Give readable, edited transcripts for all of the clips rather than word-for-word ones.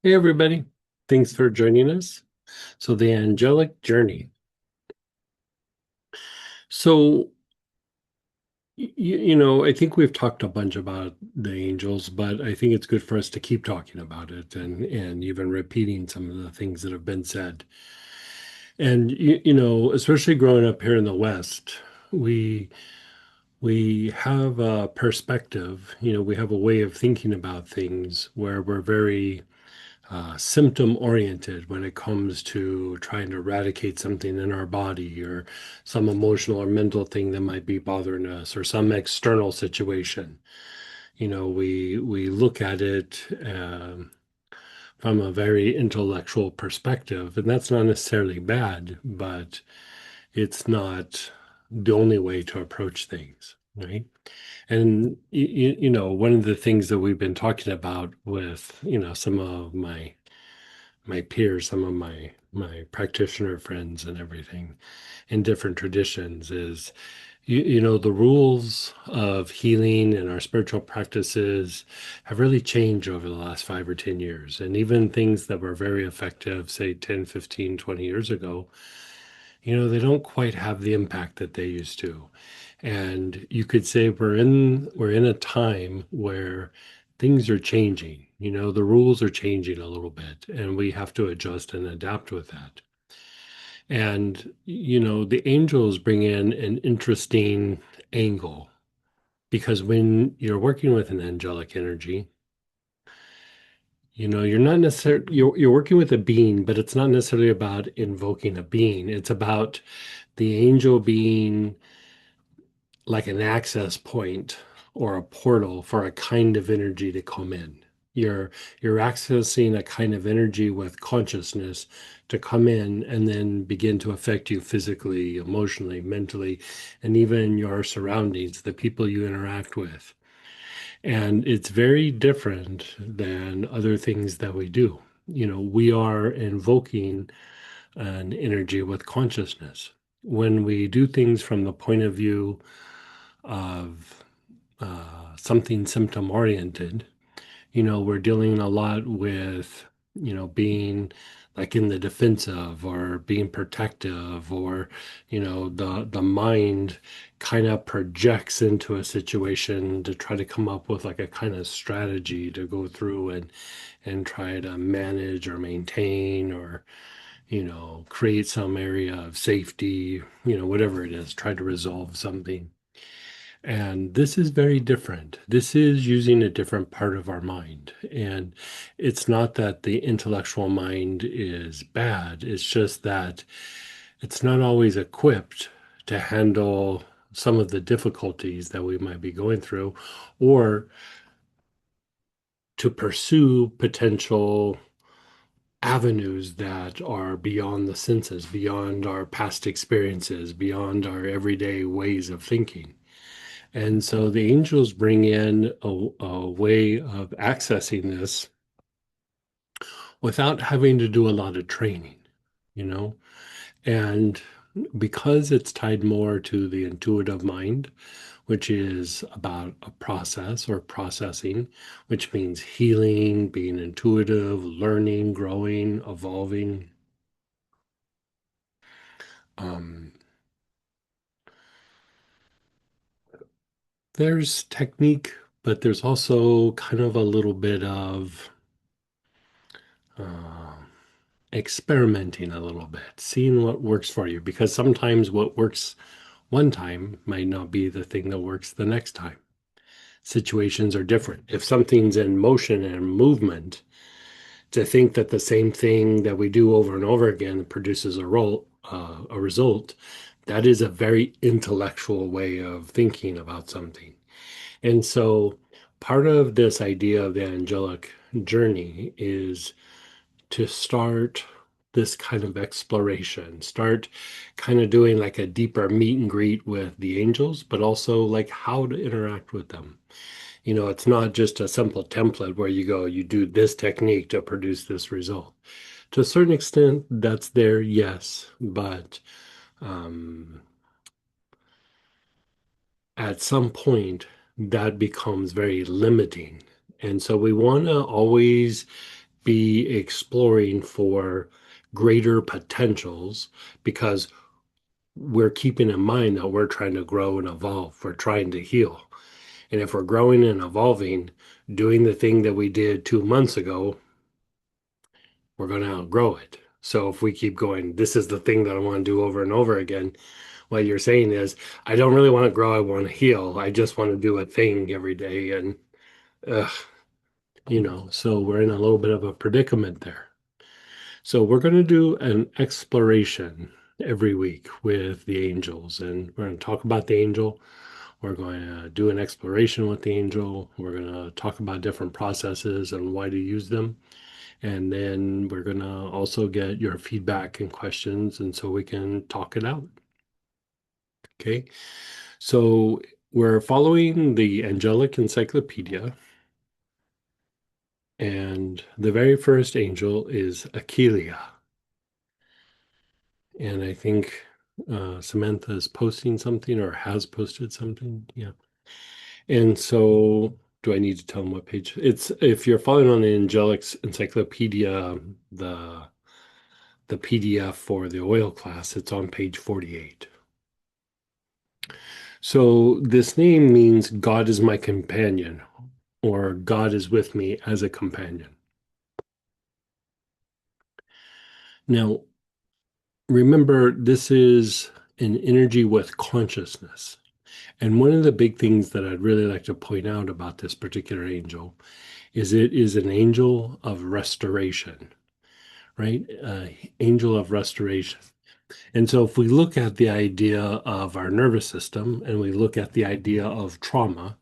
Hey, everybody. Thanks for joining us. So, the angelic journey. So, I think we've talked a bunch about the angels, but I think it's good for us to keep talking about it and even repeating some of the things that have been said. And, especially growing up here in the West, we we have a perspective, we have a way of thinking about things where we're very symptom oriented when it comes to trying to eradicate something in our body or some emotional or mental thing that might be bothering us or some external situation. We look at it from a very intellectual perspective, and that's not necessarily bad, but it's not the only way to approach things, right? And one of the things that we've been talking about with some of my peers, some of my practitioner friends and everything in different traditions is the rules of healing and our spiritual practices have really changed over the last 5 or 10 years. And even things that were very effective, say 10, 15, 20 years ago, they don't quite have the impact that they used to. And you could say we're in a time where things are changing. The rules are changing a little bit, and we have to adjust and adapt with that. And the angels bring in an interesting angle because when you're working with an angelic energy, you're not necessarily you're working with a being, but it's not necessarily about invoking a being. It's about the angel being like an access point or a portal for a kind of energy to come in. You're accessing a kind of energy with consciousness to come in and then begin to affect you physically, emotionally, mentally, and even your surroundings, the people you interact with. And it's very different than other things that we do. We are invoking an energy with consciousness. When we do things from the point of view of something symptom oriented, we're dealing a lot with, being like in the defensive or being protective or, the mind kind of projects into a situation to try to come up with like a kind of strategy to go through and try to manage or maintain or, create some area of safety, whatever it is, try to resolve something. And this is very different. This is using a different part of our mind. And it's not that the intellectual mind is bad, it's just that it's not always equipped to handle some of the difficulties that we might be going through or to pursue potential avenues that are beyond the senses, beyond our past experiences, beyond our everyday ways of thinking. And so the angels bring in a way of accessing this without having to do a lot of training, you know? And because it's tied more to the intuitive mind, which is about a process or processing, which means healing, being intuitive, learning, growing, evolving. Um, there's technique, but there's also kind of a little bit of uh, experimenting a little bit, seeing what works for you, because sometimes what works one time might not be the thing that works the next time. Situations are different. If something's in motion and movement, to think that the same thing that we do over and over again produces a result, that is a very intellectual way of thinking about something. And so part of this idea of the angelic journey is to start this kind of exploration, start kind of doing like a deeper meet and greet with the angels, but also like how to interact with them. It's not just a simple template where you go, you do this technique to produce this result. To a certain extent, that's there, yes, but um, at some point, that becomes very limiting. And so we want to always be exploring for greater potentials because we're keeping in mind that we're trying to grow and evolve. We're trying to heal. And if we're growing and evolving, doing the thing that we did 2 months ago, we're going to outgrow it. So if we keep going, this is the thing that I want to do over and over again. What you're saying is, I don't really want to grow. I want to heal. I just want to do a thing every day. And, ugh, so we're in a little bit of a predicament there. So we're going to do an exploration every week with the angels, and we're going to talk about the angel. We're going to do an exploration with the angel. We're going to talk about different processes and why to use them. And then we're going to also get your feedback and questions, and so we can talk it out. Okay. So we're following the Angelic Encyclopedia, and the very first angel is Acheliah. And I think Samantha is posting something or has posted something. Yeah. And so do I need to tell them what page? It's if you're following on the Angelics Encyclopedia, the PDF for the oil class, it's on page 48. So this name means God is my companion, or God is with me as a companion. Now, remember, this is an energy with consciousness. And one of the big things that I'd really like to point out about this particular angel is it is an angel of restoration, right? Angel of restoration. And so if we look at the idea of our nervous system and we look at the idea of trauma,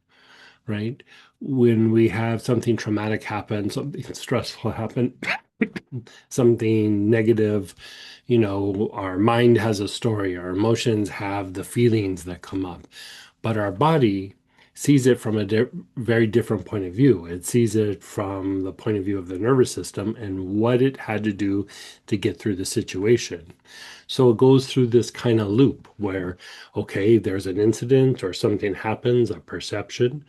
right? When we have something traumatic happen, something stressful happen, something negative, our mind has a story, our emotions have the feelings that come up, but our body sees it from a very different point of view. It sees it from the point of view of the nervous system and what it had to do to get through the situation. So it goes through this kind of loop where, okay, there's an incident or something happens, a perception.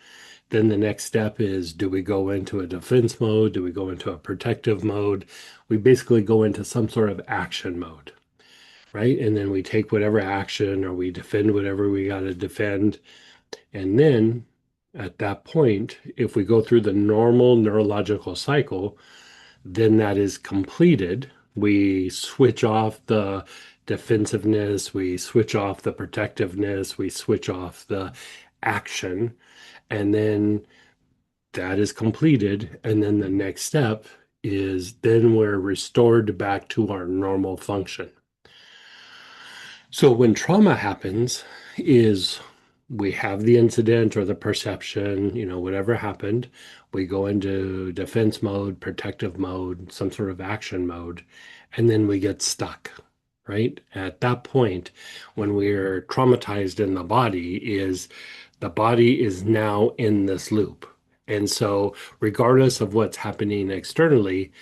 Then the next step is, do we go into a defense mode? Do we go into a protective mode? We basically go into some sort of action mode, right? And then we take whatever action or we defend whatever we got to defend. And then at that point, if we go through the normal neurological cycle, then that is completed. We switch off the defensiveness, we switch off the protectiveness, we switch off the action, and then that is completed. And then the next step is then we're restored back to our normal function. So when trauma happens, is we have the incident or the perception, whatever happened, we go into defense mode, protective mode, some sort of action mode, and then we get stuck, right? At that point, when we're traumatized in the body is now in this loop. And so regardless of what's happening externally,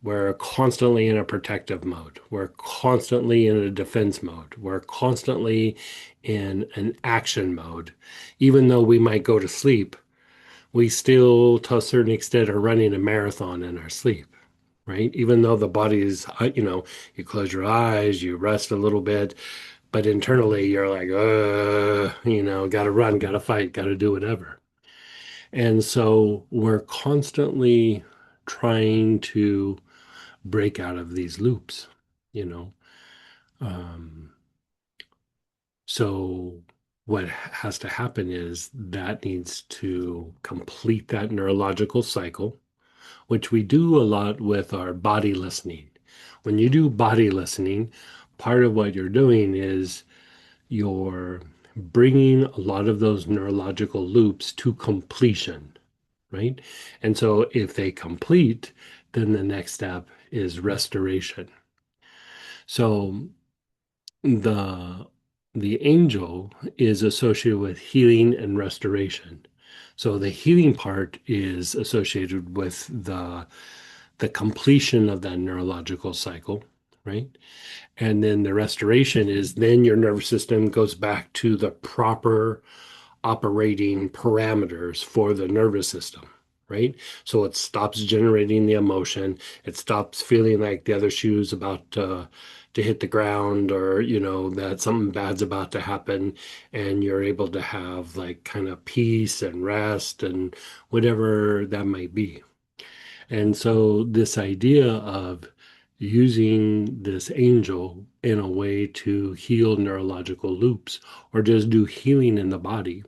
we're constantly in a protective mode. We're constantly in a defense mode. We're constantly in an action mode. Even though we might go to sleep, we still, to a certain extent, are running a marathon in our sleep, right? Even though the body is, you close your eyes, you rest a little bit, but internally you're like, got to run, got to fight, got to do whatever. And so we're constantly trying to break out of these loops, you know. Um, so what has to happen is that needs to complete that neurological cycle, which we do a lot with our body listening. When you do body listening, part of what you're doing is you're bringing a lot of those neurological loops to completion, right? And so if they complete, then the next step is restoration. So the the angel is associated with healing and restoration. So the healing part is associated with the completion of that neurological cycle, right? And then the restoration is then your nervous system goes back to the proper operating parameters for the nervous system, right? So it stops generating the emotion. It stops feeling like the other shoe's about to hit the ground, or that something bad's about to happen, and you're able to have like kind of peace and rest and whatever that might be. And so this idea of using this angel in a way to heal neurological loops or just do healing in the body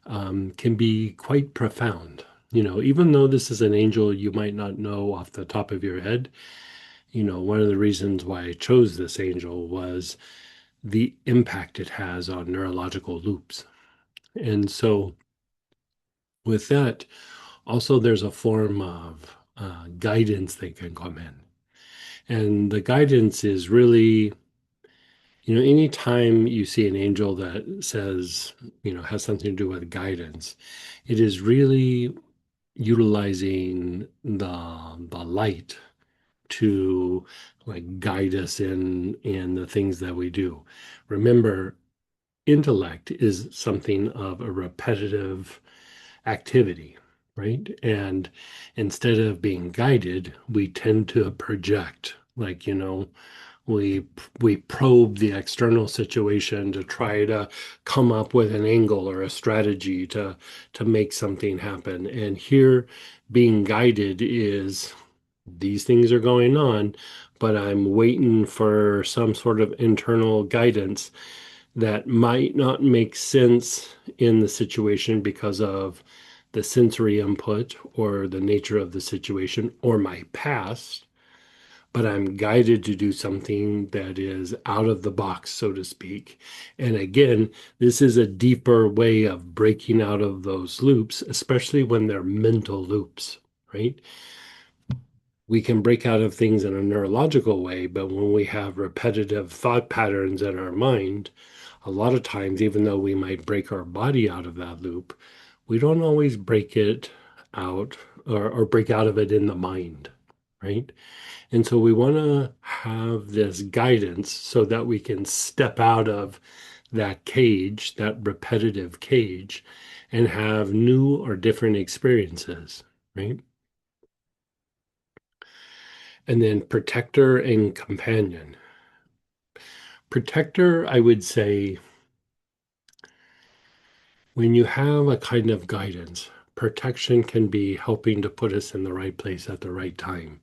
can be quite profound. Even though this is an angel you might not know off the top of your head, one of the reasons why I chose this angel was the impact it has on neurological loops. And so, with that, also there's a form of guidance that can come in. And the guidance is really, anytime you see an angel that says, has something to do with guidance, it is really utilizing the light to like guide us in the things that we do. Remember, intellect is something of a repetitive activity, right? And instead of being guided, we tend to project, like, we we probe the external situation to try to come up with an angle or a strategy to make something happen. And here, being guided is these things are going on, but I'm waiting for some sort of internal guidance that might not make sense in the situation because of the sensory input or the nature of the situation or my past, but I'm guided to do something that is out of the box, so to speak. And again, this is a deeper way of breaking out of those loops, especially when they're mental loops, right? We can break out of things in a neurological way, but when we have repetitive thought patterns in our mind, a lot of times, even though we might break our body out of that loop, we don't always break it out or break out of it in the mind, right? And so we want to have this guidance so that we can step out of that cage, that repetitive cage, and have new or different experiences, right? And then protector and companion. Protector, I would say, when you have a kind of guidance, protection can be helping to put us in the right place at the right time,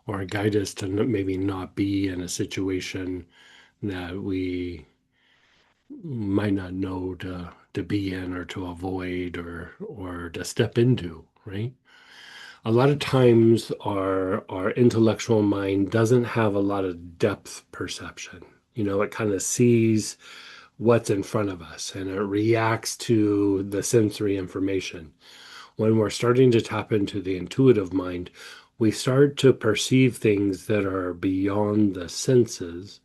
or guide us to maybe not be in a situation that we might not know to be in or to avoid or to step into, right? A lot of times our intellectual mind doesn't have a lot of depth perception. It kind of sees what's in front of us and it reacts to the sensory information. When we're starting to tap into the intuitive mind, we start to perceive things that are beyond the senses.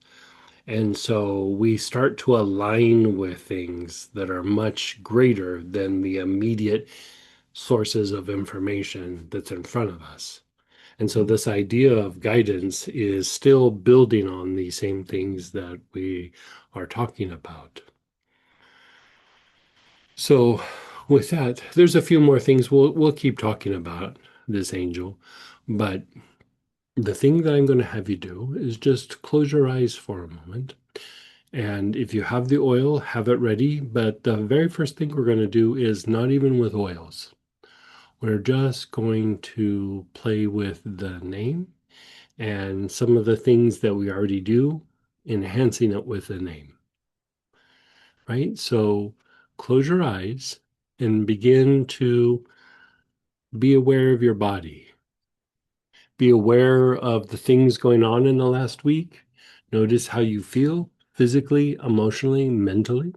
And so we start to align with things that are much greater than the immediate sources of information that's in front of us. And so this idea of guidance is still building on these same things that we are talking about. So with that, there's a few more things we'll keep talking about this angel, but the thing that I'm going to have you do is just close your eyes for a moment. And if you have the oil, have it ready. But the very first thing we're going to do is not even with oils. We're just going to play with the name and some of the things that we already do, enhancing it with the name, right? So close your eyes and begin to be aware of your body. Be aware of the things going on in the last week. Notice how you feel physically, emotionally, mentally.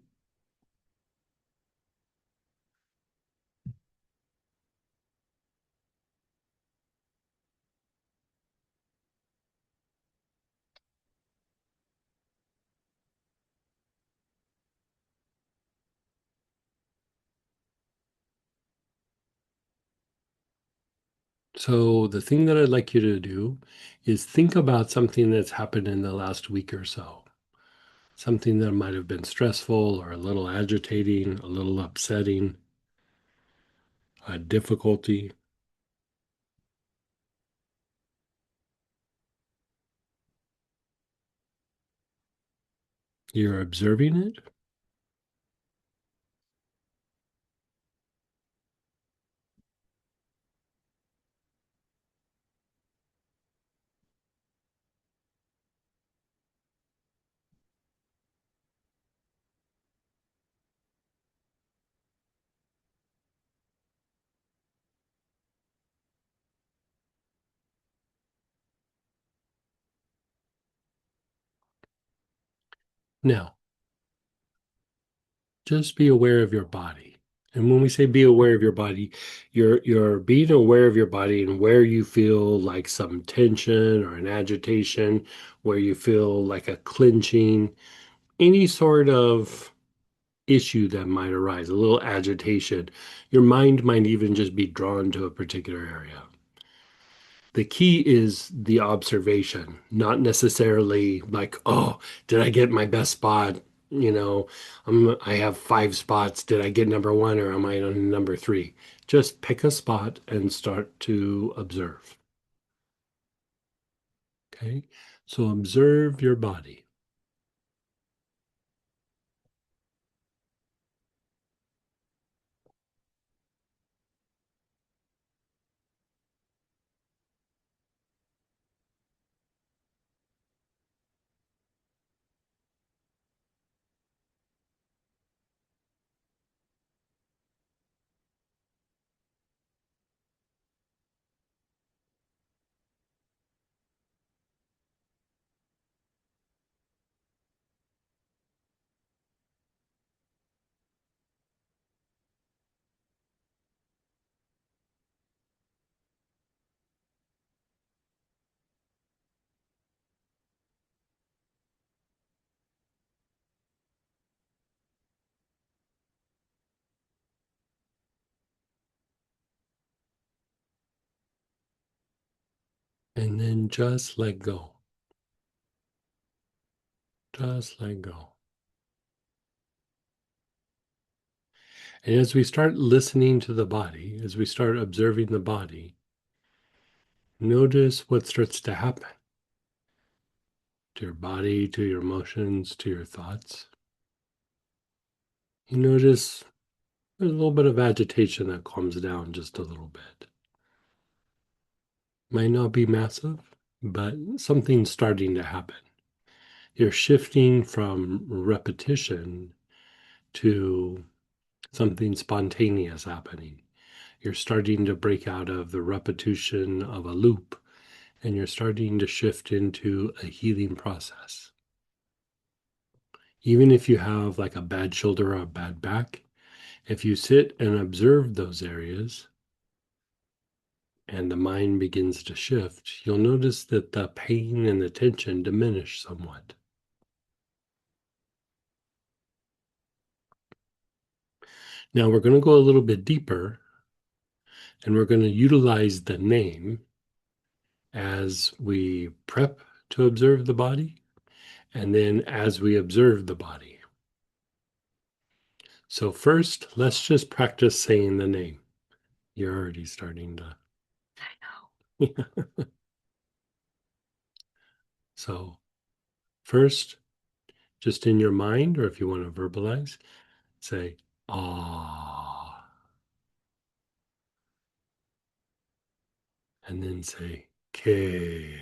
So, the thing that I'd like you to do is think about something that's happened in the last week or so. Something that might have been stressful or a little agitating, a little upsetting, a difficulty. You're observing it? Now, just be aware of your body. And when we say be aware of your body, you're being aware of your body and where you feel like some tension or an agitation, where you feel like a clenching, any sort of issue that might arise, a little agitation. Your mind might even just be drawn to a particular area. The key is the observation, not necessarily like, oh, did I get my best spot? You know, I have five spots. Did I get number one or am I on number three? Just pick a spot and start to observe. Okay. So observe your body. And then just let go. Just let go. And as we start listening to the body, as we start observing the body, notice what starts to happen to your body, to your emotions, to your thoughts. You notice there's a little bit of agitation that calms down just a little bit. Might not be massive, but something's starting to happen. You're shifting from repetition to something spontaneous happening. You're starting to break out of the repetition of a loop and you're starting to shift into a healing process. Even if you have like a bad shoulder or a bad back, if you sit and observe those areas and the mind begins to shift, you'll notice that the pain and the tension diminish somewhat. Now we're going to go a little bit deeper and we're going to utilize the name as we prep to observe the body and then as we observe the body. So, first, let's just practice saying the name. You're already starting to. I know. So, first, just in your mind, or if you want to verbalize, say, ah, and then say, K,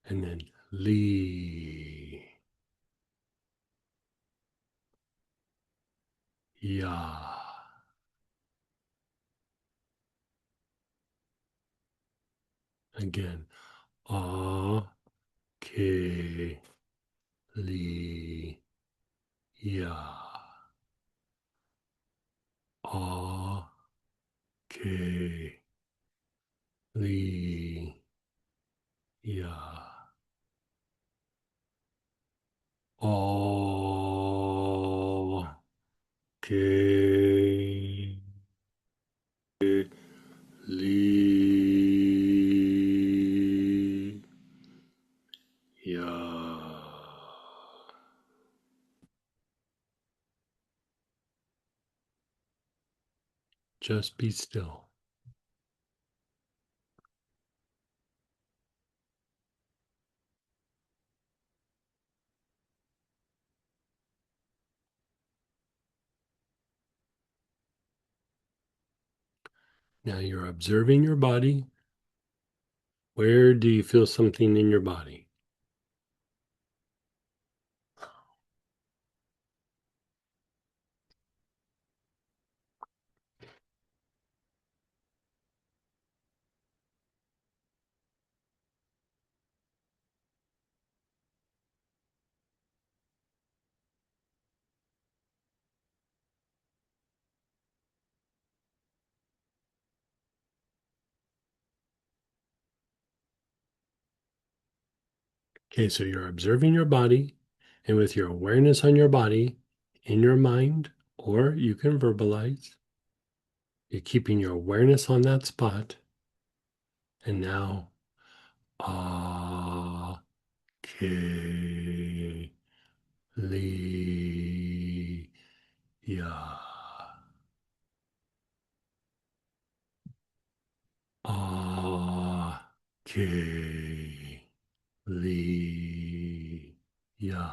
and then Li, Ya. Again, Ah, K, Li, Ya. Ah, K, Li, Ya. Okay. Lee. Yeah. Just be still. Now you're observing your body. Where do you feel something in your body? Okay, so you're observing your body, and with your awareness on your body in your mind, or you can verbalize, you're keeping your awareness on that spot. And now, ah, ke, li, ya, ah, ke, li, ya,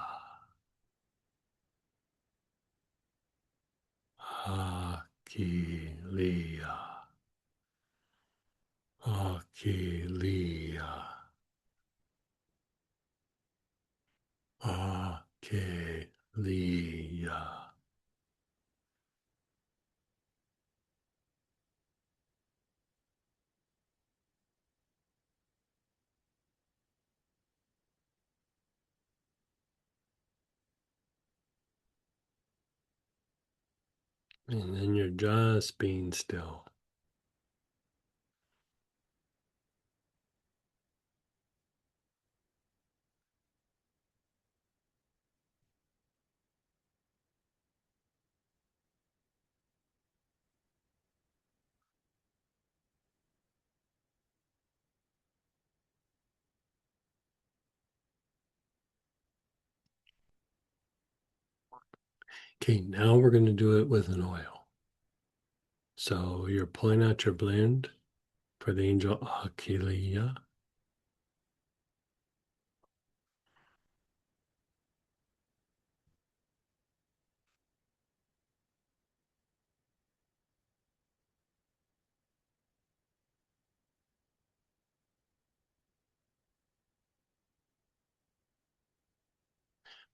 ah, ke, li, ya, Acheliah, Acheliah. And then you're just being still. Okay, now we're going to do it with an oil. So you're pulling out your blend for the angel Acheliah.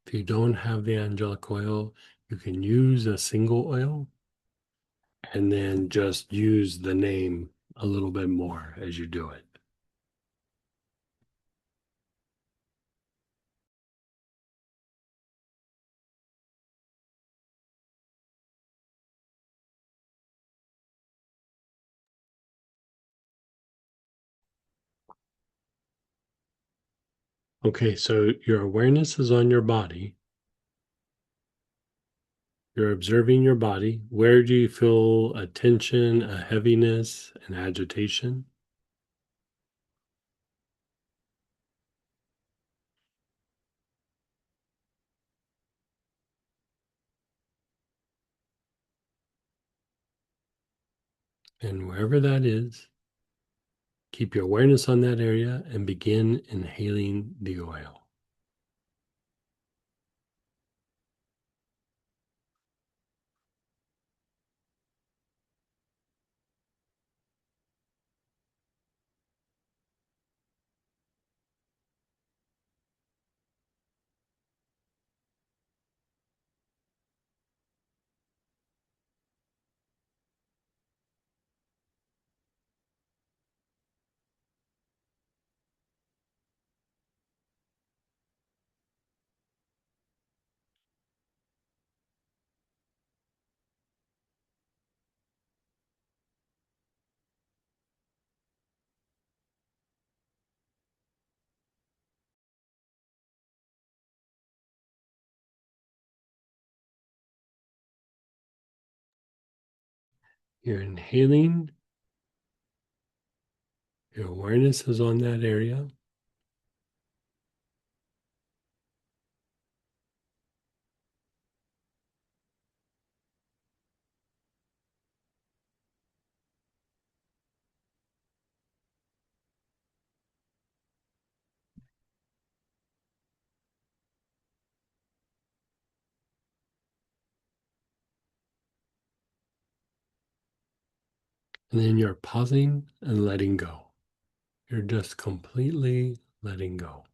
If you don't have the angelic oil, you can use a single oil and then just use the name a little bit more as you do it. Okay, so your awareness is on your body. You're observing your body. Where do you feel a tension, a heaviness, an agitation? And wherever that is, keep your awareness on that area and begin inhaling the oil. You're inhaling, your awareness is on that area. And then you're pausing and letting go. You're just completely letting go.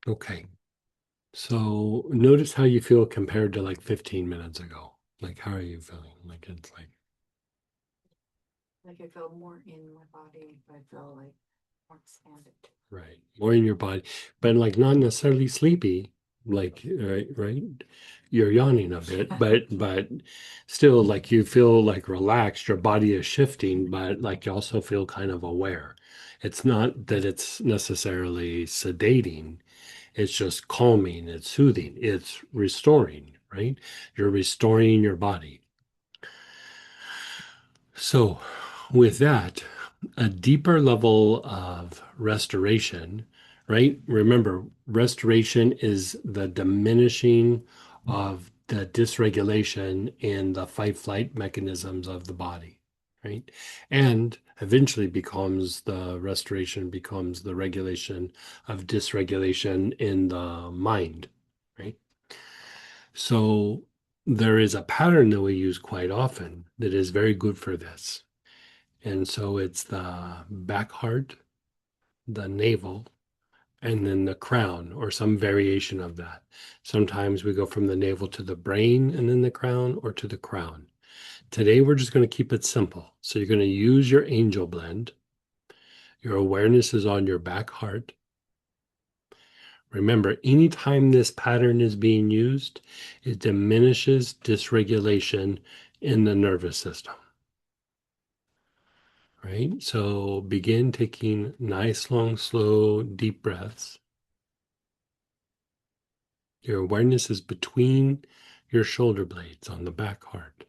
Okay. So notice how you feel compared to like 15 minutes ago. Like, how are you feeling? Like, it's Like I feel more in my body. I feel like more expanded. right, more in your body, but like not necessarily sleepy. Like, right, you're yawning a bit, but still, like you feel like relaxed. Your body is shifting, but like you also feel kind of aware. It's not that it's necessarily sedating. It's just calming, it's soothing, it's restoring, right? You're restoring your body. So, with that, a deeper level of restoration, right? Remember, restoration is the diminishing of the dysregulation in the fight flight mechanisms of the body, right? And eventually becomes the restoration, becomes the regulation of dysregulation in the mind, right? So, there is a pattern that we use quite often that is very good for this. And so it's the back heart, the navel, and then the crown, or some variation of that. Sometimes we go from the navel to the brain and then the crown, or to the crown. Today, we're just going to keep it simple. So you're going to use your angel blend. Your awareness is on your back heart. Remember, anytime this pattern is being used, it diminishes dysregulation in the nervous system. Right? So begin taking nice, long, slow, deep breaths. Your awareness is between your shoulder blades on the back heart.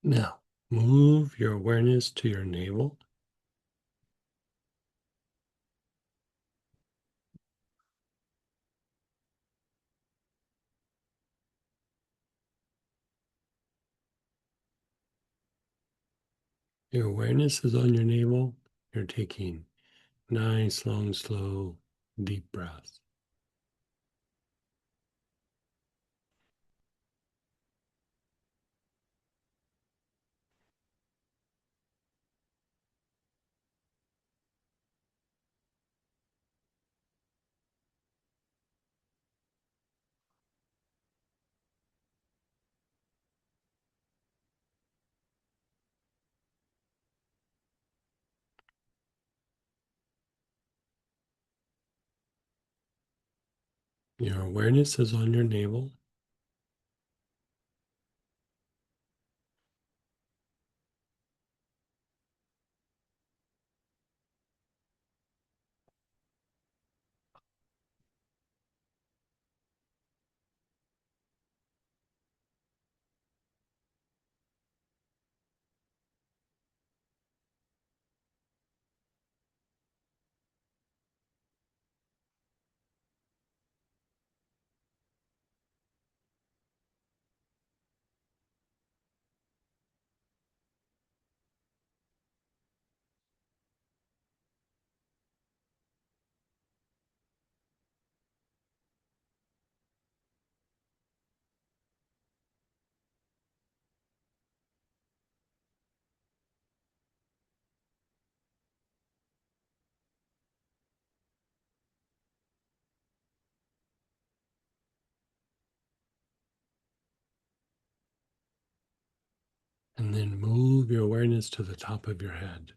Now, move your awareness to your navel. Your awareness is on your navel. You're taking nice, long, slow, deep breaths. Your awareness is on your navel. awareness to the top of your head.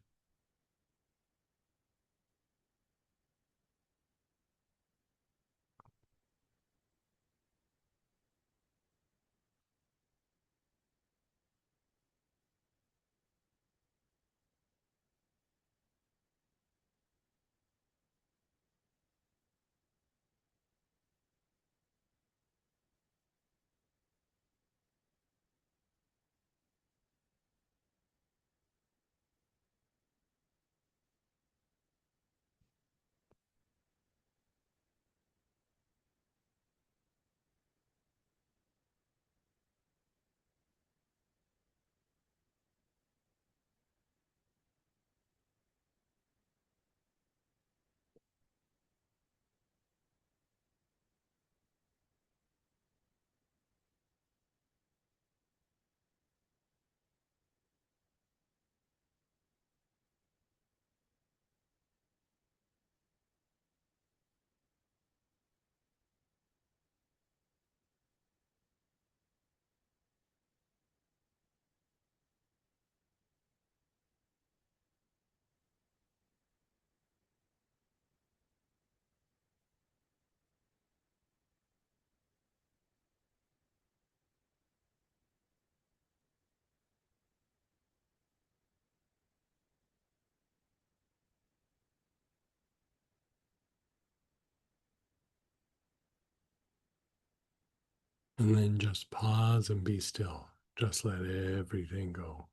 And then just pause and be still. Just let everything go.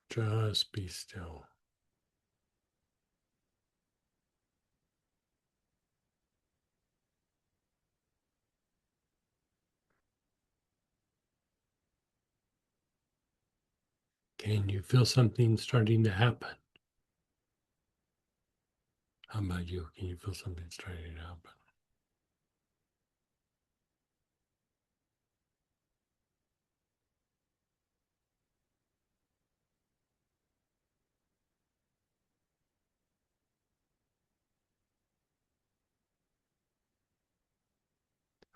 Just be still. Can you feel something starting to happen? How about you? Can you feel something starting to happen?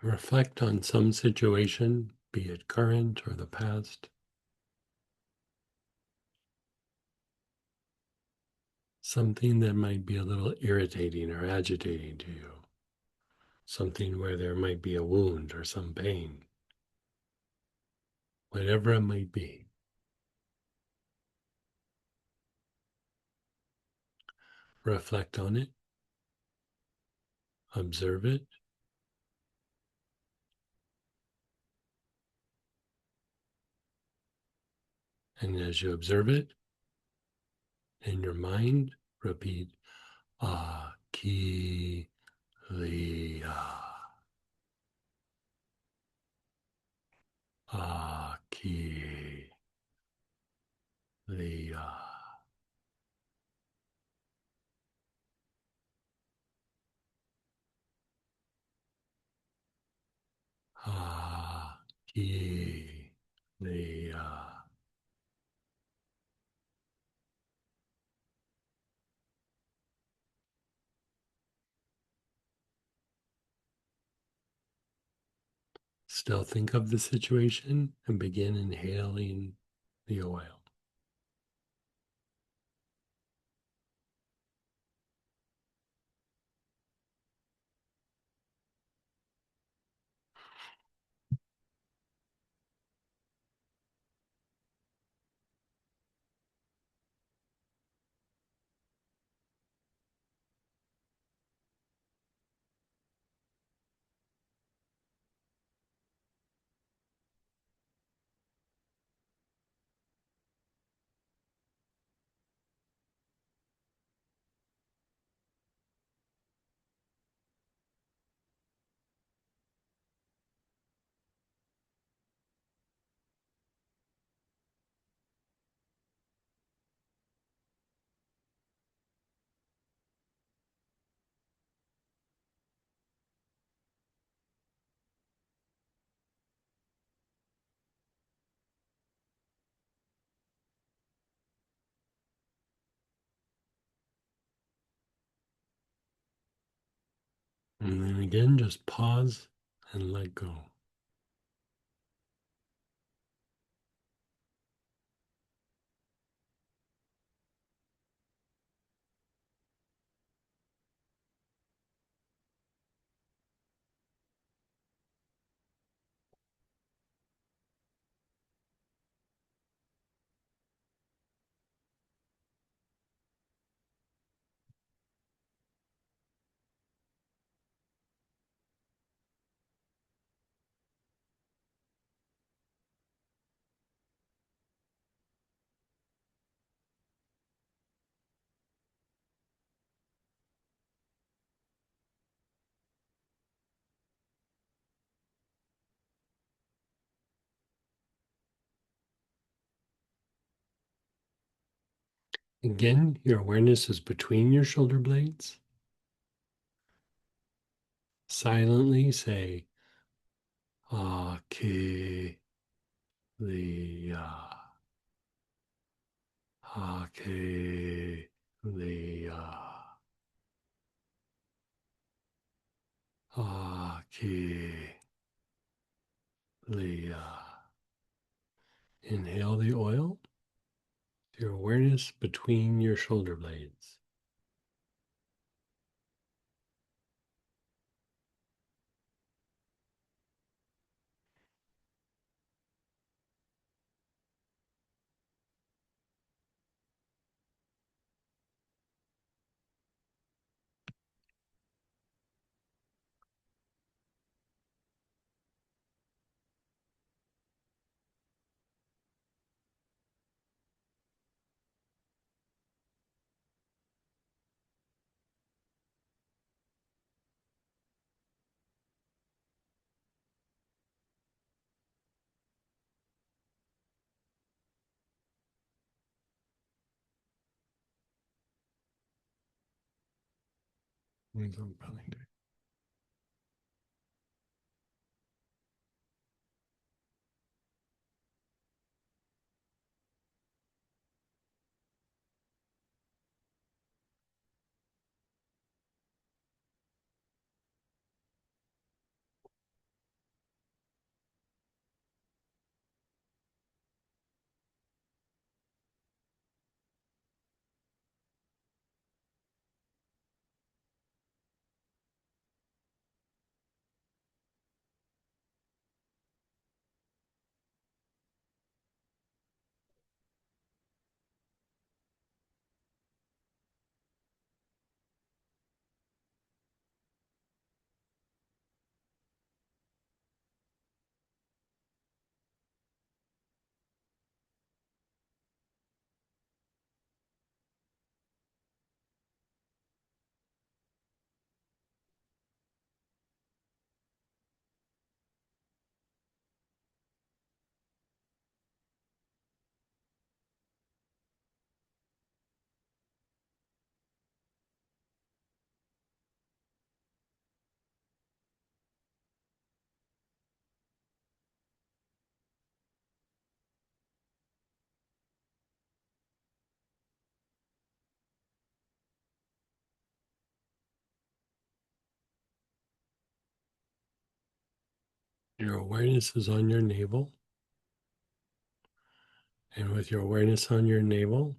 Reflect on some situation, be it current or the past, something that might be a little irritating or agitating to you, something where there might be a wound or some pain, whatever it might be. Reflect on it, observe it, and as you observe it, in your mind, repeat Acheliah. Acheliah. Acheliah. Still think of the situation and begin inhaling the oil. And then again, just pause and let go. Again, your awareness is between your shoulder blades. Silently say, Acheliah, Acheliah, Acheliah. Inhale the oil, your awareness between your shoulder blades. Your awareness is on your navel. And with your awareness on your navel,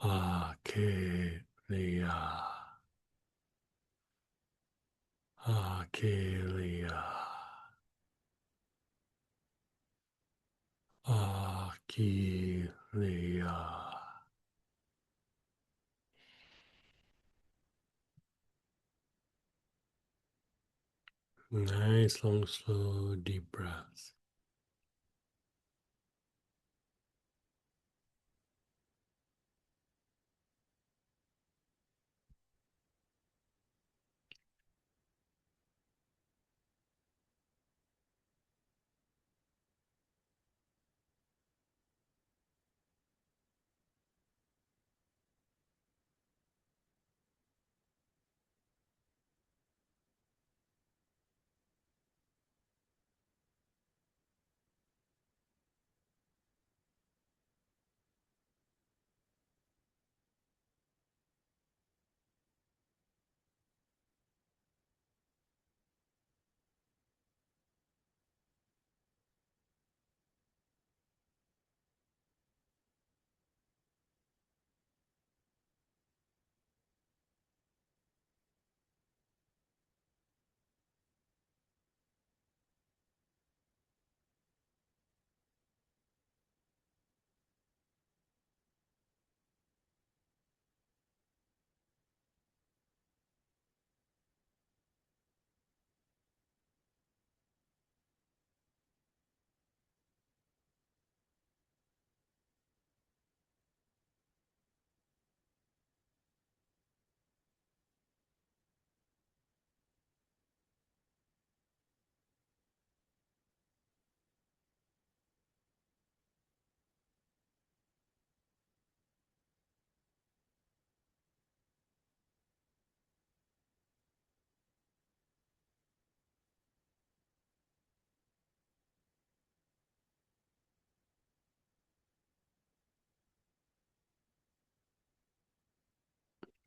Acheliah, Acheliah, Acheliah. Nice, long, slow, deep breaths.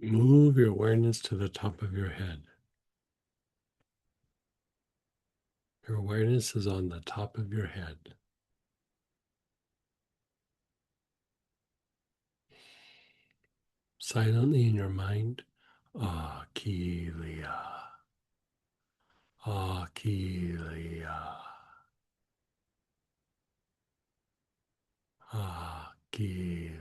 Move your awareness to the top of your head. Your awareness is on the top of your head. Silently in your mind, Acheliah, Acheliah, Acheliah.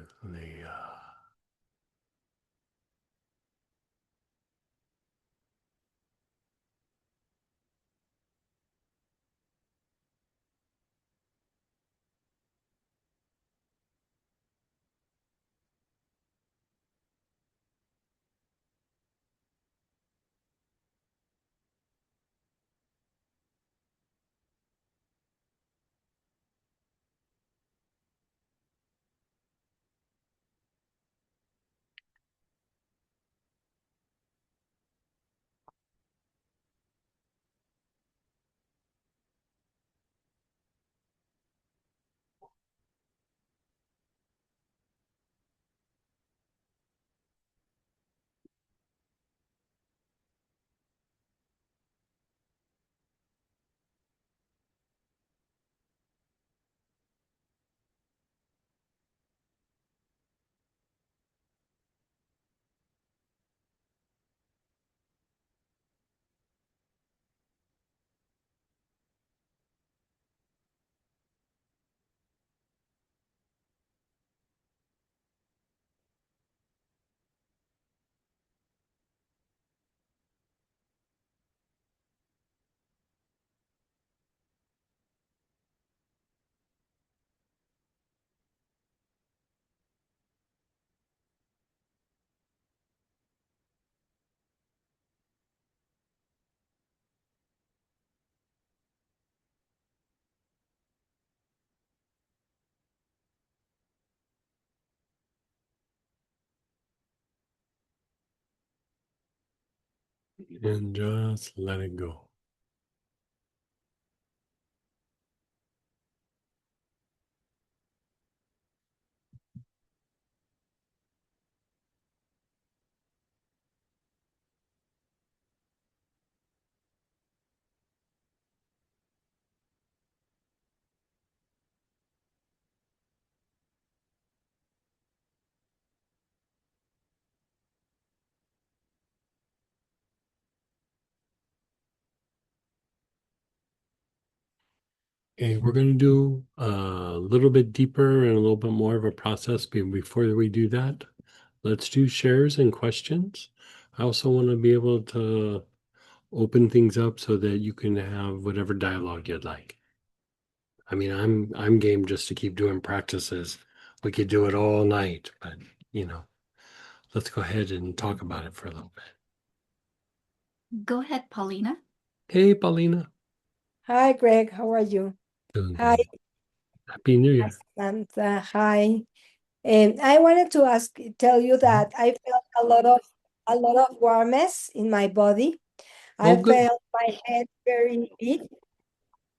And just let it go. Okay, we're going to do a little bit deeper and a little bit more of a process. But before we do that, let's do shares and questions. I also want to be able to open things up so that you can have whatever dialogue you'd like. I mean, I'm game just to keep doing practices. We could do it all night, but you know, let's go ahead and talk about it for a little bit. Go ahead, Paulina. Hey, Paulina. Hi, Greg. How are you? Doing Hi, good. Happy New hi, Year. Samantha. Hi. And I wanted to tell you that I felt a lot of warmness in my body. Oh, I good. felt my head very big,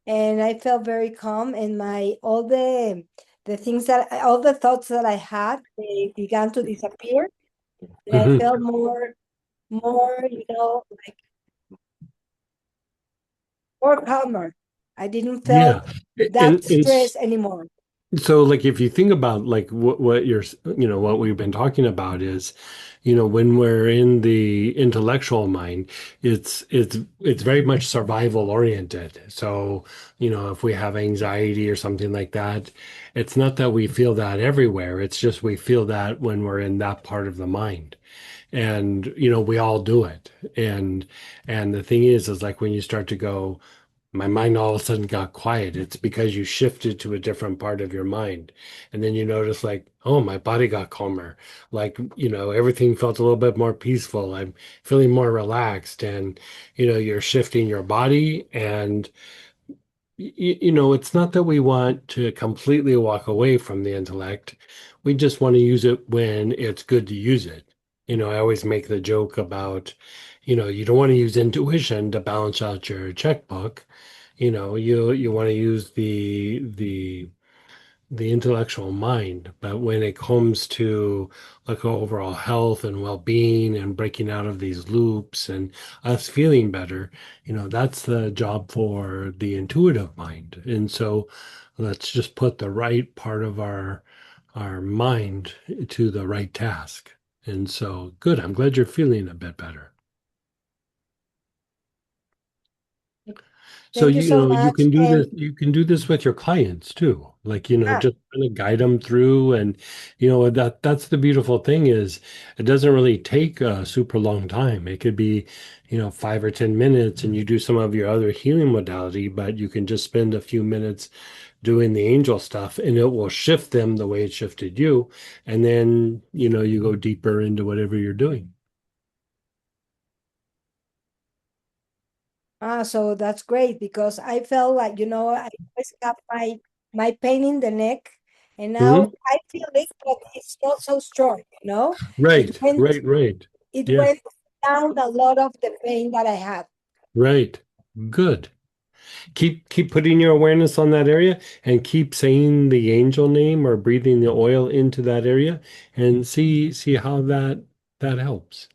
and I felt very calm. And my all the things that all the thoughts that I had, they began to disappear. And I Hmm. felt more, like more calmer. I didn't Yeah. feel that And stress anymore. so, like, if you think about like what you're, what we've been talking about is, when we're in the intellectual mind, it's very much survival oriented. So, if we have anxiety or something like that, it's not that we feel that everywhere. It's just we feel that when we're in that part of the mind. And, we all do it. And the thing is like when you start to go, my mind all of a sudden got quiet. It's because you shifted to a different part of your mind. And then you notice, like, oh, my body got calmer. Like, everything felt a little bit more peaceful. I'm feeling more relaxed. And, you're shifting your body. And, it's not that we want to completely walk away from the intellect. We just want to use it when it's good to use it. I always make the joke about, you don't want to use intuition to balance out your checkbook. You want to use the intellectual mind, but when it comes to like overall health and well-being and breaking out of these loops and us feeling better, that's the job for the intuitive mind. And so let's just put the right part of our mind to the right task. And so good. I'm glad you're feeling a bit better. So Thank you so you much. can do And this, you can do this with your clients too. Like, ah, just kind of guide them through and that's the beautiful thing is it doesn't really take a super long time. It could be, 5 or 10 minutes and you do some of your other healing modality, but you can just spend a few minutes doing the angel stuff and it will shift them the way it shifted you. And then, you go deeper into whatever you're doing. so that's great because I felt like, I always have my pain in the neck, and now Mhm. I feel it, but it's not so strong. It Right, went right, right. it Yeah, went down a lot of the pain that I had. right. Good. Keep putting your awareness on that area and keep saying the angel name or breathing the oil into that area and see how that helps.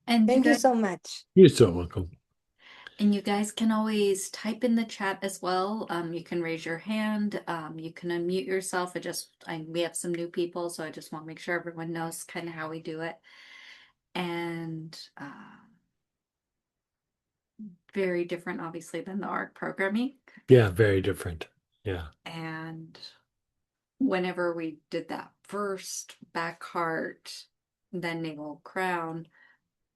And you Thank you guys so much. You're so welcome. and you guys can always type in the chat as well. You can raise your hand. You can unmute yourself. We have some new people, so I just want to make sure everyone knows kind of how we do it. And very different, obviously, than the ARC programming. Yeah, very different. Yeah. And whenever we did that first back heart, then navel crown,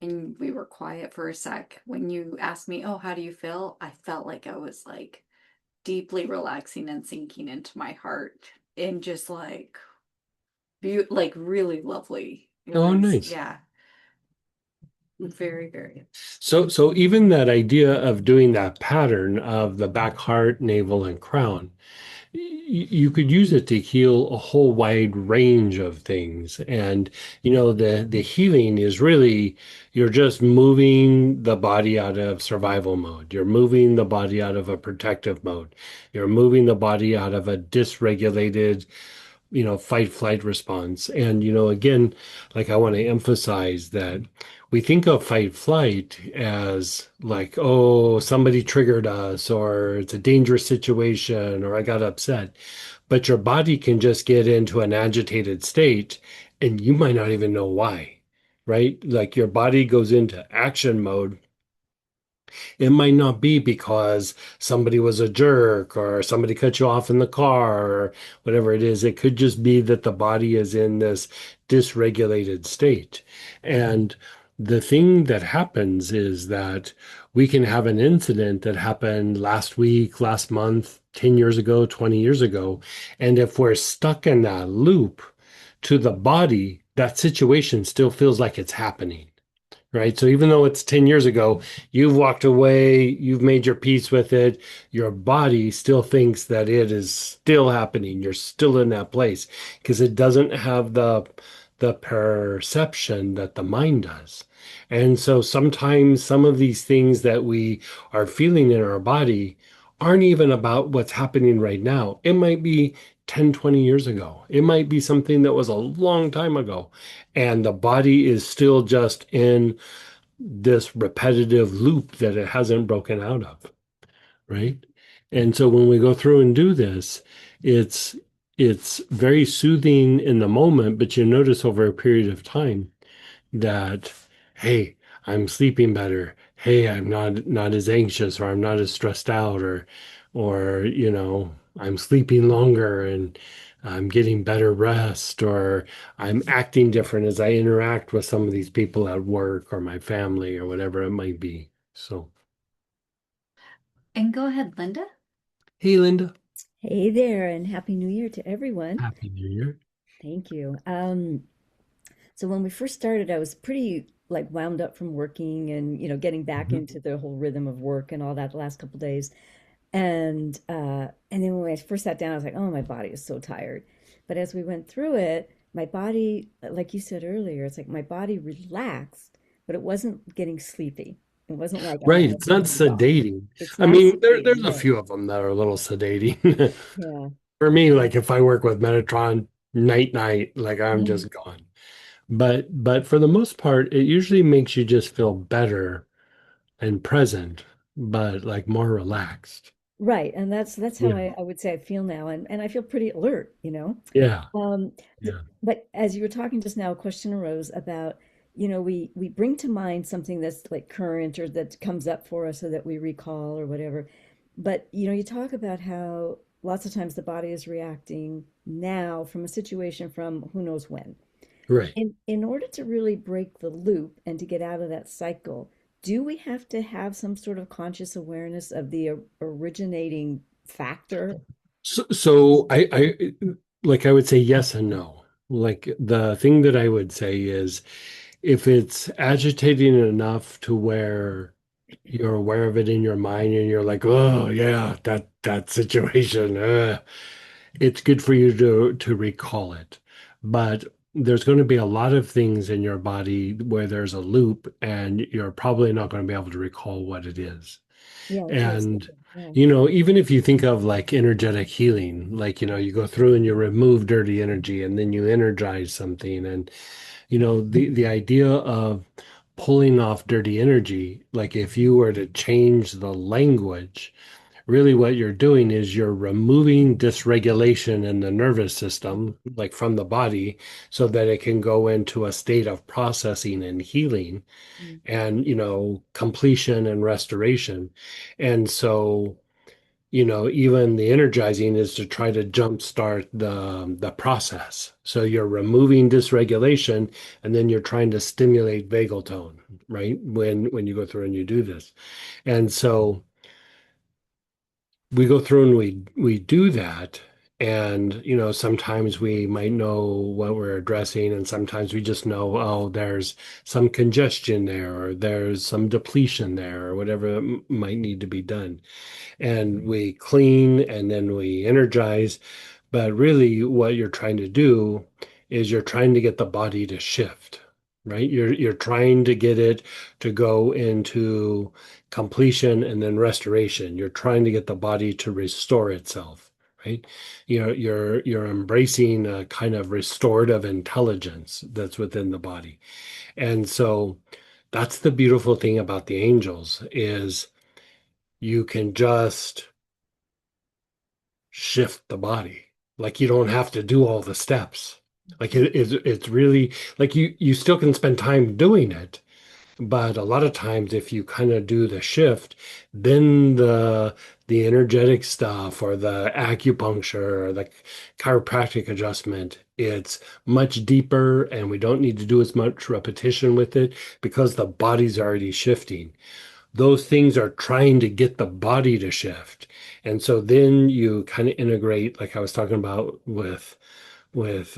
and we were quiet for a sec. When you asked me, "Oh, how do you feel?" I felt like I was like deeply relaxing and sinking into my heart and just like really lovely. It Oh, was, nice. yeah, very, very. So even that idea of doing that pattern of the back heart, navel, and crown, you could use it to heal a whole wide range of things. And the healing is really you're just moving the body out of survival mode. You're moving the body out of a protective mode. You're moving the body out of a dysregulated fight flight response. And, again, like I want to emphasize that we think of fight flight as like, oh, somebody triggered us, or it's a dangerous situation, or I got upset. But your body can just get into an agitated state and you might not even know why, right? Like your body goes into action mode. It might not be because somebody was a jerk or somebody cut you off in the car or whatever it is. It could just be that the body is in this dysregulated state. And the thing that happens is that we can have an incident that happened last week, last month, 10 years ago, 20 years ago. And if we're stuck in that loop to the body, that situation still feels like it's happening, right? So even though it's 10 years ago, you've walked away, you've made your peace with it, your body still thinks that it is still happening. You're still in that place because it doesn't have the perception that the mind does. And so sometimes some of these things that we are feeling in our body aren't even about what's happening right now. It might be 10, 20 years ago. It might be something that was a long time ago and the body is still just in this repetitive loop that it hasn't broken out of, right? And so when we go through and do this, it's it's very soothing in the moment, but you notice over a period of time that, hey, I'm sleeping better. Hey, I'm not as anxious or I'm not as stressed out or I'm sleeping longer and I'm getting better rest or I'm acting different as I interact with some of these people at work or my family or whatever it might be. So, And go ahead, Linda. hey, Linda, Hey there, and Happy New Year to everyone. Happy New Year. Thank you. So when we first started, I was pretty like wound up from working and getting back Mhm. into the whole rhythm of work and all that the last couple days. And then when I first sat down, I was like, oh, my body is so tired. But as we went through it, my body, like you said earlier, it's like my body relaxed, but it wasn't getting sleepy. It wasn't like I'm Right. gonna It's not turn you off. sedating. It's I not mean, sedating, there's a no. few of them that are a little sedating. Yeah. For me, like if I work with Metatron night, like I'm Mhm. just gone. But for the most part, it usually makes you just feel better and present, but like more relaxed. Right, and that's how Yeah. I would say I feel now, and I feel pretty alert, you know. Yeah. Um, Yeah. but as you were talking just now, a question arose about, we bring to mind something that's like current or that comes up for us so that we recall or whatever. But you talk about how lots of times the body is reacting now from a situation from who knows when. Right. In order to really break the loop and to get out of that cycle, do we have to have some sort of conscious awareness of the originating factor? So like I would say yes and no. Like the thing that I would say is if it's agitating enough to where you're aware of it in your mind and you're like, oh yeah, that situation, it's good for you to recall it. But there's going to be a lot of things in your body where there's a loop and you're probably not going to be able to recall what it is. Yeah, that's what I was And, thinking. Yeah. even if you think of like energetic healing, like, you go through and you remove dirty energy and then you energize something. And, the idea of pulling off dirty energy, like if you were to change the language, really what you're doing is you're removing dysregulation in the nervous system, like from the body, so that it can go into a state of processing and healing Mm. and completion and restoration. And so even the energizing is to try to jumpstart the process. So you're removing dysregulation and then you're trying to stimulate vagal tone, right, when you go through and you do this. And so we go through and we do that. And sometimes we might know what we're addressing, and sometimes we just know, oh, there's some congestion there, or there's some depletion there, or whatever might need to be done. And we clean and then we energize. But really, what you're trying to do is you're trying to get the body to shift, right? You're trying to get it to go into completion and then restoration. You're trying to get the body to restore itself, right? You're embracing a kind of restorative intelligence that's within the body. And so that's the beautiful thing about the angels is you can just shift the body. Like you don't have to do all the steps. Like it's really like you still can spend time doing it, but a lot of times if you kind of do the shift, then the energetic stuff or the acupuncture or the chiropractic adjustment, it's much deeper and we don't need to do as much repetition with it because the body's already shifting. Those things are trying to get the body to shift. And so then you kind of integrate, like I was talking about with with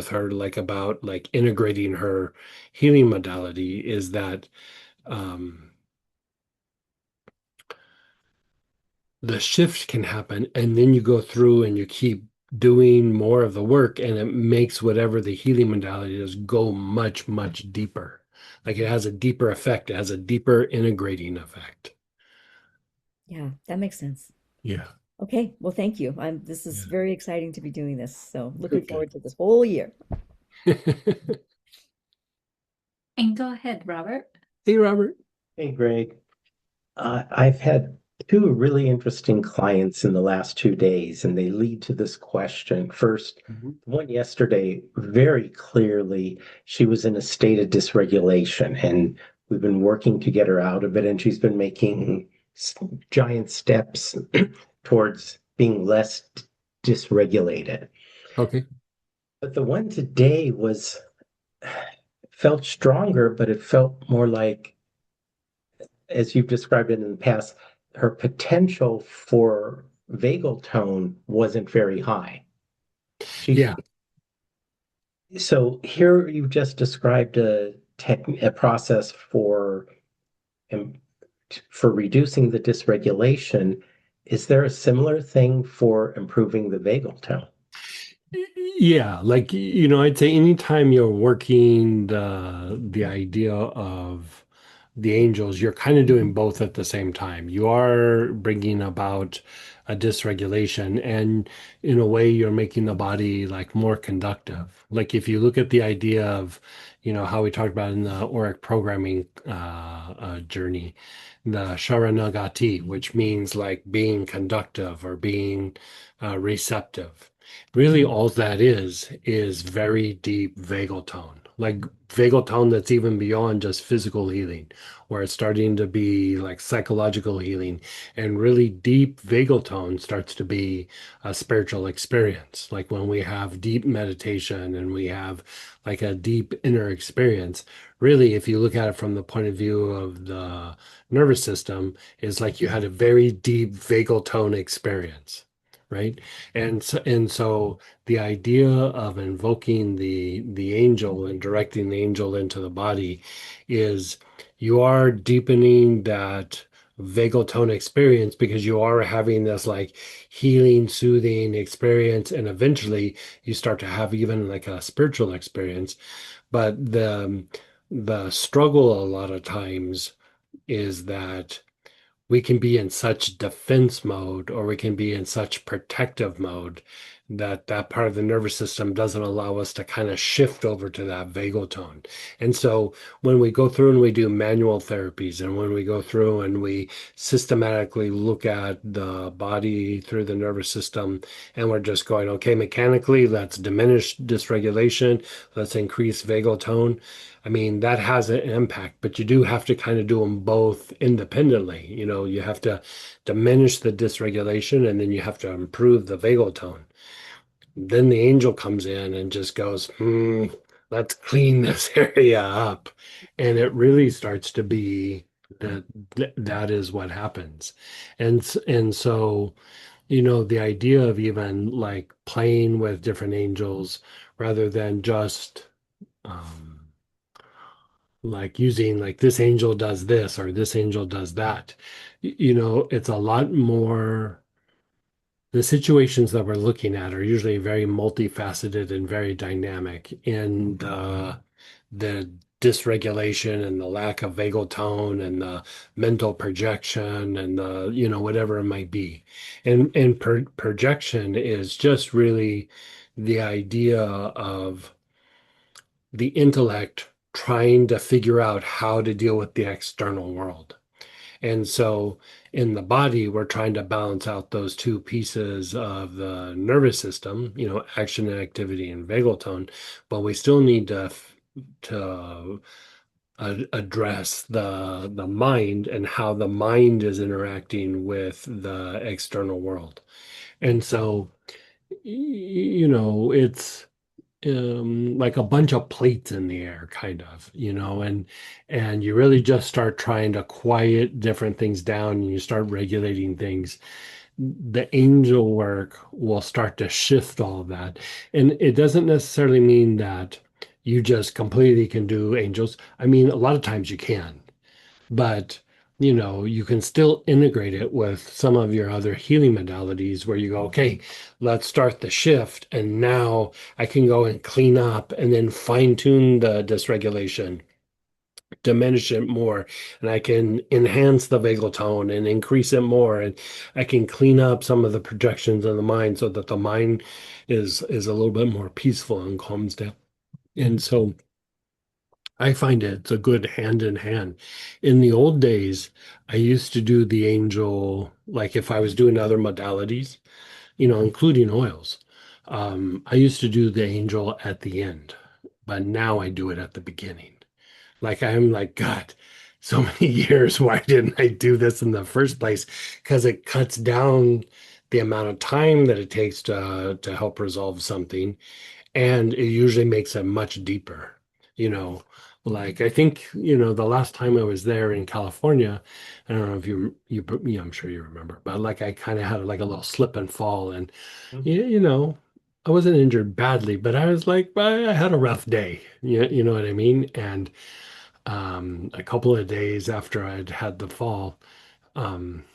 her, like about like integrating her healing modality, is that um the shift can happen and then you go through and you keep doing more of the work and it makes whatever the healing modality is go much, much deeper. Like it has a deeper effect, it has a deeper integrating effect. Yeah, that makes sense. Yeah. Okay, well, thank you. This is Yeah. very exciting to be doing this. So looking Okay. forward to this whole year. And go ahead, Robert. Hey, Robert. Hey, Greg. I've had two really interesting clients in the last 2 days, and they lead to this question. First, Mhm. one yesterday, very clearly, she was in a state of dysregulation, and we've been working to get her out of it, and she's been making giant steps towards being less dysregulated. Okay. But the one today felt stronger, but it felt more like as you've described it in the past, her potential for vagal tone wasn't very high. She's Yeah. so here you've just described a process um, for reducing the dysregulation. Is there a similar thing for improving the vagal tone? Yeah, like I'd say anytime you're working the idea of the angels, you're kind of doing both at the same time. You are bringing about a dysregulation, and in a way, you're making the body like more conductive. Like if you look at the idea of, how we talked about in the auric programming journey, the Sharanagati, which means like being conductive or being receptive. Really, all that is very deep vagal tone, like vagal tone that's even beyond just physical healing, where it's starting to be like psychological healing. And really deep vagal tone starts to be a spiritual experience. Like when we have deep meditation and we have like a deep inner experience, really, if you look at it from the point of view of the nervous system, is like you had a very deep vagal tone experience. Right. And so the idea of invoking the angel and directing the angel into the body is you are deepening that vagal tone experience because you are having this like healing, soothing experience, and eventually you start to have even like a spiritual experience. But the struggle a lot of times is that we can be in such defense mode or we can be in such protective mode that that part of the nervous system doesn't allow us to kind of shift over to that vagal tone. And so when we go through and we do manual therapies and when we go through and we systematically look at the body through the nervous system and we're just going, okay, mechanically, let's diminish dysregulation, let's increase vagal tone. I mean, that has an impact, but you do have to kind of do them both independently. You have to diminish the dysregulation and then you have to improve the vagal tone. Then the angel comes in and just goes, let's clean this area up. And it really starts to be that that is what happens. And so, the idea of even like playing with different angels rather than just um like using like this angel does this or this angel does that. It's a lot more. The situations that we're looking at are usually very multifaceted and very dynamic in the dysregulation and the lack of vagal tone and the mental projection and the whatever it might be. And projection is just really the idea of the intellect trying to figure out how to deal with the external world. And so in the body, we're trying to balance out those two pieces of the nervous system, action and activity and vagal tone, but we still need to address the mind and how the mind is interacting with the external world. And so, it's like a bunch of plates in the air, kind of, and you really just start trying to quiet different things down and you start regulating things. The angel work will start to shift all of that. And it doesn't necessarily mean that you just completely can do angels. I mean, a lot of times you can, but you can still integrate it with some of your other healing modalities where you go, okay, let's start the shift. And now I can go and clean up and then fine tune the dysregulation, diminish it more, and I can enhance the vagal tone and increase it more. And I can clean up some of the projections of the mind so that the mind is a little bit more peaceful and calms down. And so I find it's a good hand in hand. In the old days, I used to do the angel, like if I was doing other modalities, including oils. I used to do the angel at the end, but now I do it at the beginning. Like I'm like, God, so many years, why didn't I do this in the first place? Because it cuts down the amount of time that it takes to help resolve something and it usually makes it much deeper, you know. Like I think, the last time I was there in California, I don't know if yeah, I'm sure you remember, but like I kind of had like a little slip and fall and I wasn't injured badly, but I was like, I had a rough day. You know what I mean? And a couple of days after I'd had the fall, um,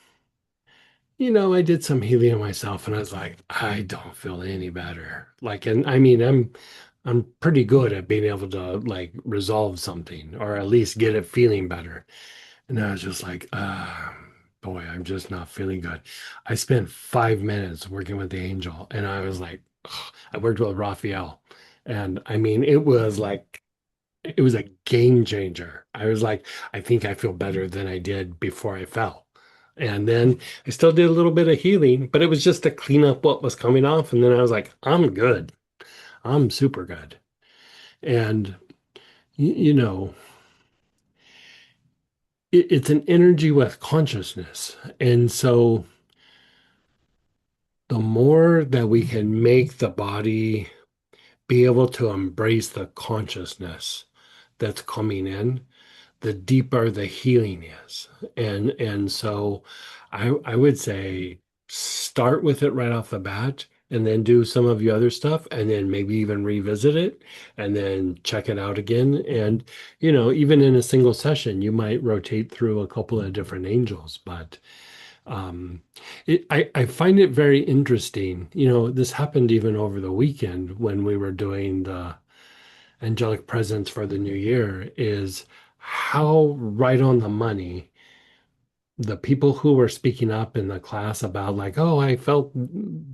I did some healing on myself and I was like, I don't feel any better. Like, and I mean, I'm pretty good at being able to like resolve something or at least get it feeling better. And I was just like, boy, I'm just not feeling good. I spent 5 minutes working with the angel, and I was like, ugh. I worked with Raphael, and I mean, it was a game changer. I was like, I think I feel better than I did before I fell. And then I still did a little bit of healing, but it was just to clean up what was coming off. And then I was like, I'm good. I'm super good. And, you know, it's an energy with consciousness. And so the more that we can make the body be able to embrace the consciousness that's coming in, the deeper the healing is. And so I would say start with it right off the bat and then do some of the other stuff and then maybe even revisit it and then check it out again. And even in a single session, you might rotate through a couple of different angels, but um, I find it very interesting. This happened even over the weekend when we were doing the angelic presence for the new year, is how right on the money the people who were speaking up in the class about like, oh, I felt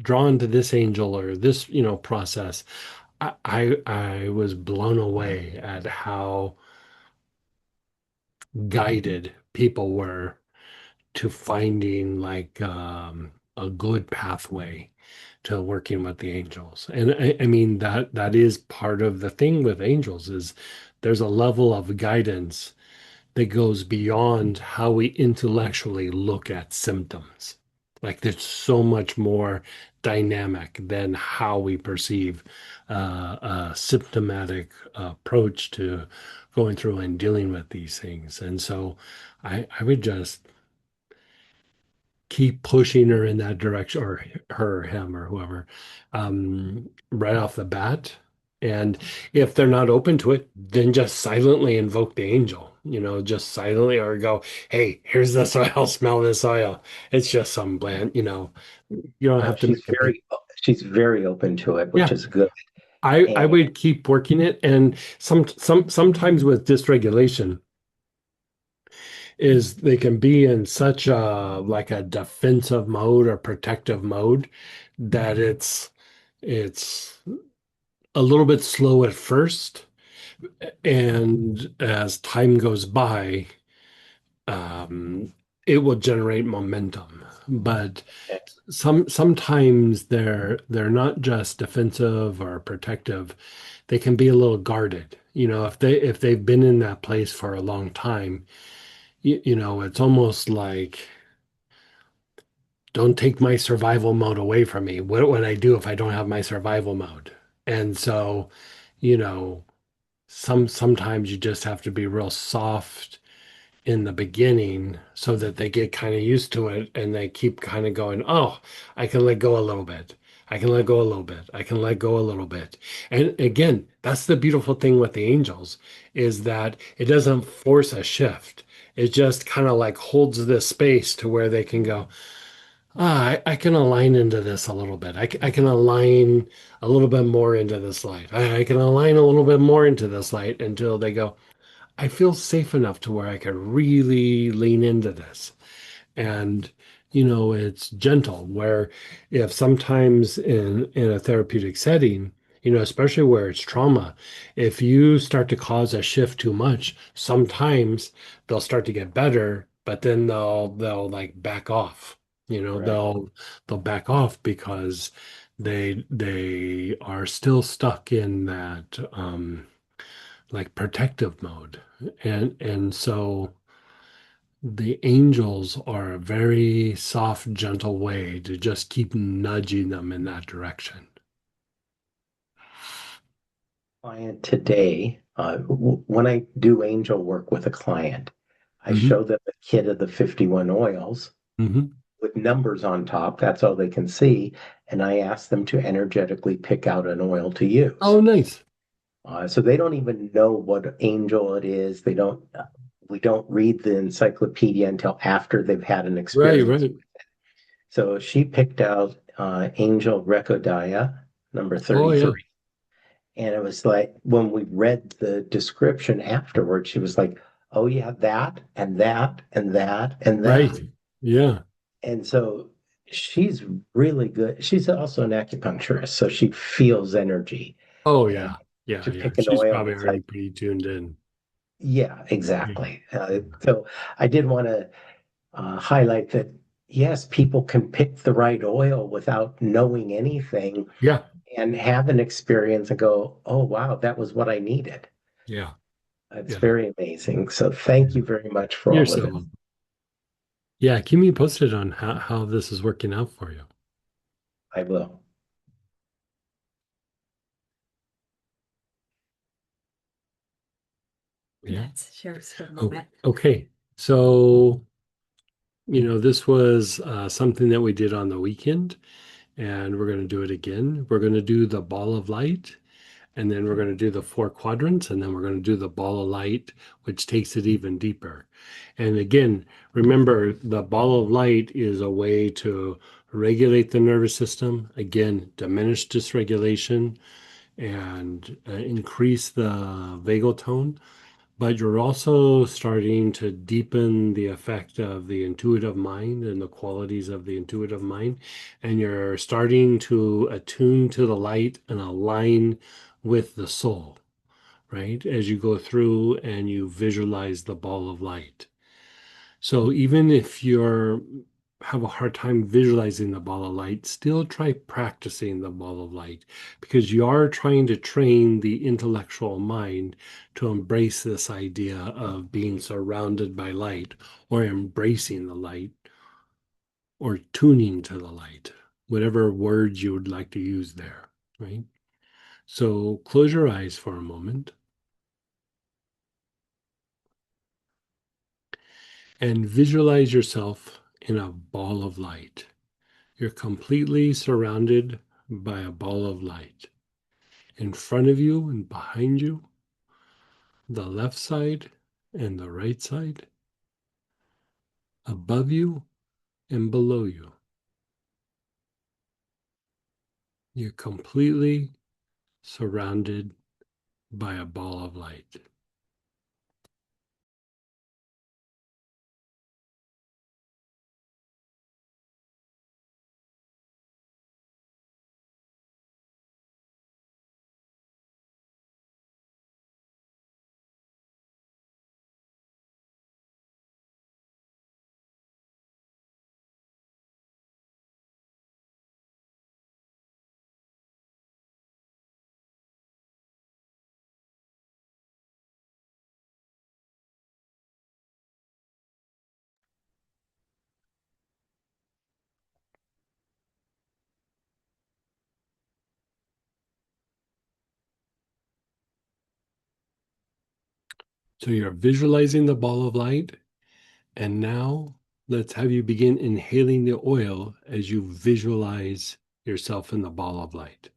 drawn to this angel or this, process. I was blown away at how guided people were to finding like a good pathway to working with the angels. And I mean that is part of the thing with angels is there's a level of guidance that goes beyond how we intellectually look at symptoms. Like there's so much more dynamic than how we perceive a symptomatic approach to going through and dealing with these things. And so I would just keep pushing her in that direction, or her, him, or whoever, right off the bat. And if they're not open to it, then just silently invoke the angel, just silently, or go, hey, here's this oil, smell this oil. It's just some bland, you don't No, have to make a big, she's very open to it, which yeah. is good. I And would keep working it. And sometimes with dysregulation, is they can be in such a like a defensive mode or protective mode that it's a little bit slow at first, and as time goes by, um, it will generate momentum. But sometimes they're not just defensive or protective; they can be a little guarded. If they've been in that place for a long time, it's almost like don't take my survival mode away from me. What would I do if I don't have my survival mode? And so, you know, sometimes you just have to be real soft in the beginning so that they get kind of used to it and they keep kind of going, oh, I can let go a little bit. I can let go a little bit. I can let go a little bit. And again, that's the beautiful thing with the angels is that it doesn't force a shift. It just kind of like holds this space to where they can go, I can align into this a little bit. I can align a little bit more into this light. I can align a little bit more into this light until they go, I feel safe enough to where I can really lean into this. And, it's gentle, where if sometimes in a therapeutic setting, especially where it's trauma, if you start to cause a shift too much, sometimes they'll start to get better, but then they'll like back off. right. They'll back off because they are still stuck in that like protective mode. And so the angels are a very soft, gentle way to just keep nudging them in that direction. Client today, when I do angel work with a client, I Hmm. show them a kit of the 51 oils Hmm. with numbers on top. That's all they can see. And I ask them to energetically pick out an oil to use. Oh, nice. So they don't even know what angel it is. We don't read the encyclopedia until after they've had an Right, experience. right. So she picked out Angel Recodiah, number Oh, yeah. 33. And it was like when we read the description afterwards, she was like, oh, yeah, that and that and that and that. Right. Yeah. And so she's really good. She's also an acupuncturist, so she feels energy. Oh, And yeah. Yeah. to Yeah. pick an She's oil, probably it's already like, pretty tuned in. yeah, Yeah. exactly. So I did want to highlight that, yes, people can pick the right oil without knowing anything Yeah. and have an experience and go, oh, wow, that was what I needed. Yeah. It's Yeah. very amazing. So thank you very much for You're all of so this. welcome. Yeah. Keep me posted on how this is working out for you. I will. Yeah. Let's share for a Oh, moment. okay. So, this was something that we did on the weekend, and we're going to do it again. We're going to do the ball of light, and then we're going to do the four quadrants, and then we're going to do the ball of light, which takes it even deeper. And again, remember, the ball of light is a way to regulate the nervous system, again, diminish dysregulation, and increase the vagal tone. But you're also starting to deepen the effect of the intuitive mind and the qualities of the intuitive mind. And you're starting to attune to the light and align with the soul, right? As you go through and you visualize the ball of light. So even if you're have a hard time visualizing the ball of light, still try practicing the ball of light because you are trying to train the intellectual mind to embrace this idea of being surrounded by light or embracing the light or tuning to the light, whatever words you would like to use there, right? So close your eyes for a moment and visualize yourself in a ball of light. You're completely surrounded by a ball of light. In front of you and behind you, the left side and the right side, above you and below you. You're completely surrounded by a ball of light. So you're visualizing the ball of light, and now let's have you begin inhaling the oil as you visualize yourself in the ball of light.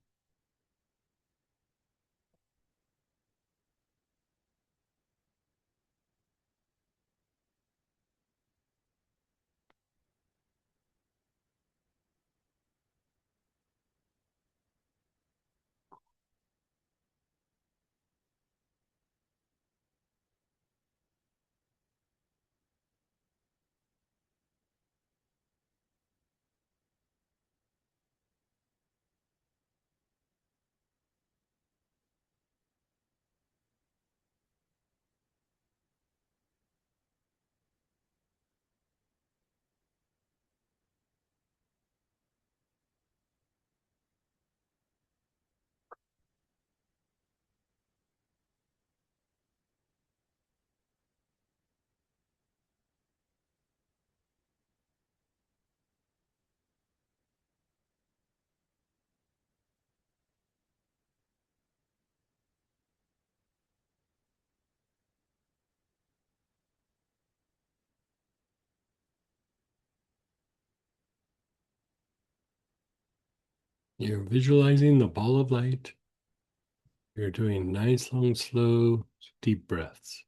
You're visualizing the ball of light. You're doing nice, long, slow, deep breaths.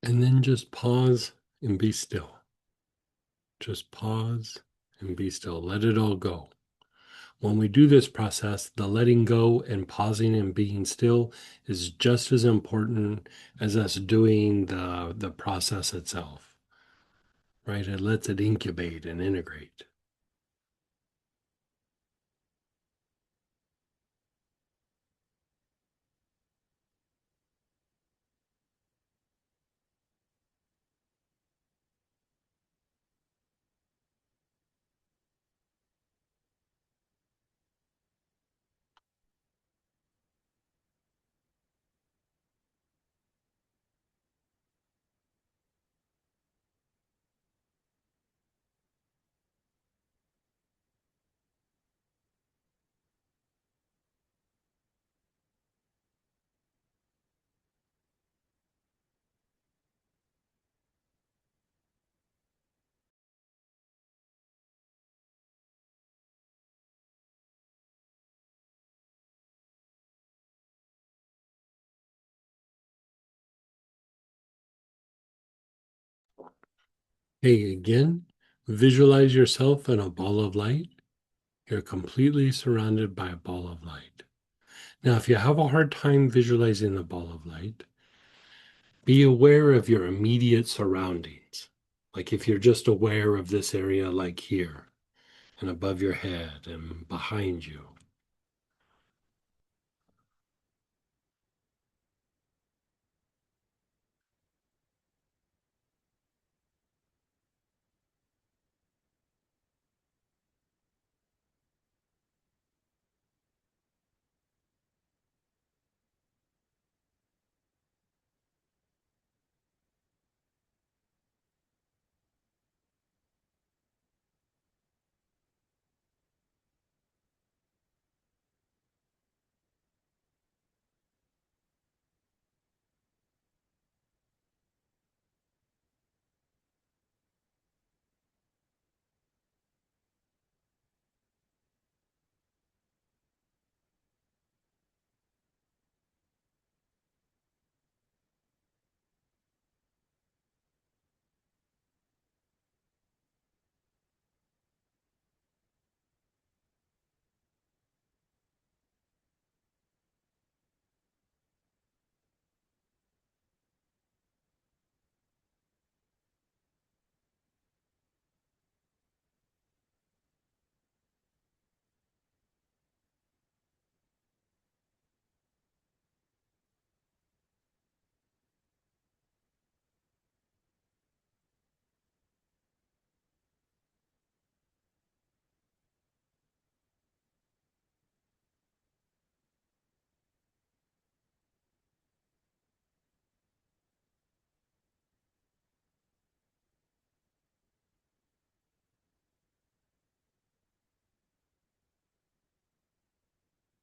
And then just pause and be still. Just pause and be still. Let it all go. When we do this process, the letting go and pausing and being still is just as important as us doing the process itself, right? It lets it incubate and integrate. Hey, again, visualize yourself in a ball of light. You're completely surrounded by a ball of light. Now, if you have a hard time visualizing the ball of light, be aware of your immediate surroundings. Like if you're just aware of this area, like here, and above your head and behind you.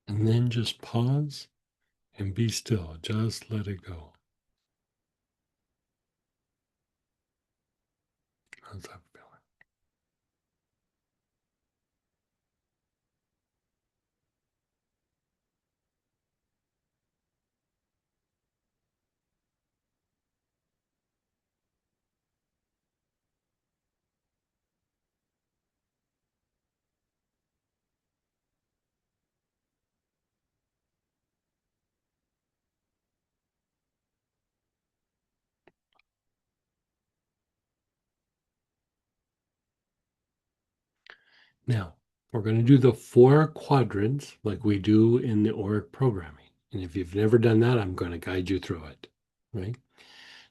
And then just pause and be still. Just let it go. How's that feeling? Now, we're going to do the 4 quadrants like we do in the ORIC programming. And if you've never done that, I'm going to guide you through it, right?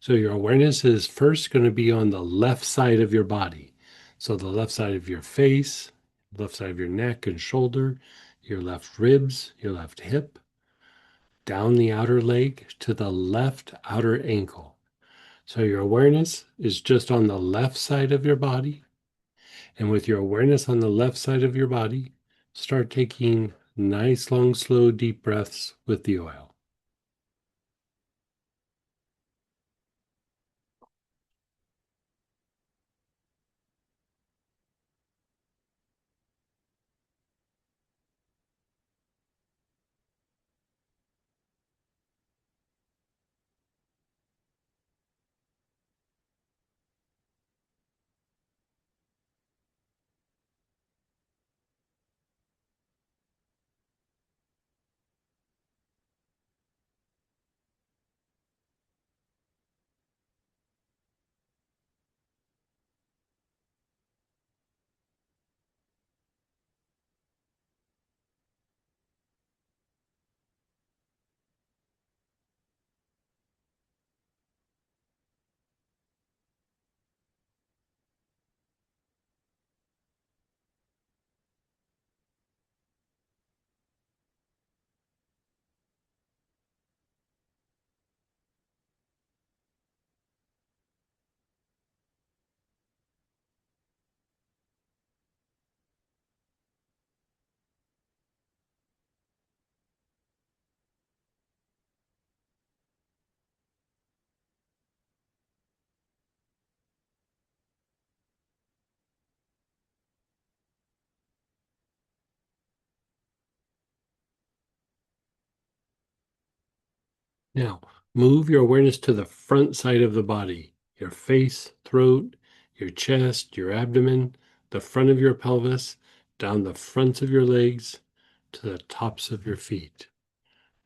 So your awareness is first going to be on the left side of your body. So the left side of your face, left side of your neck and shoulder, your left ribs, your left hip, down the outer leg to the left outer ankle. So your awareness is just on the left side of your body. And with your awareness on the left side of your body, start taking nice, long, slow, deep breaths with the oil. Now, move your awareness to the front side of the body, your face, throat, your chest, your abdomen, the front of your pelvis, down the fronts of your legs, to the tops of your feet,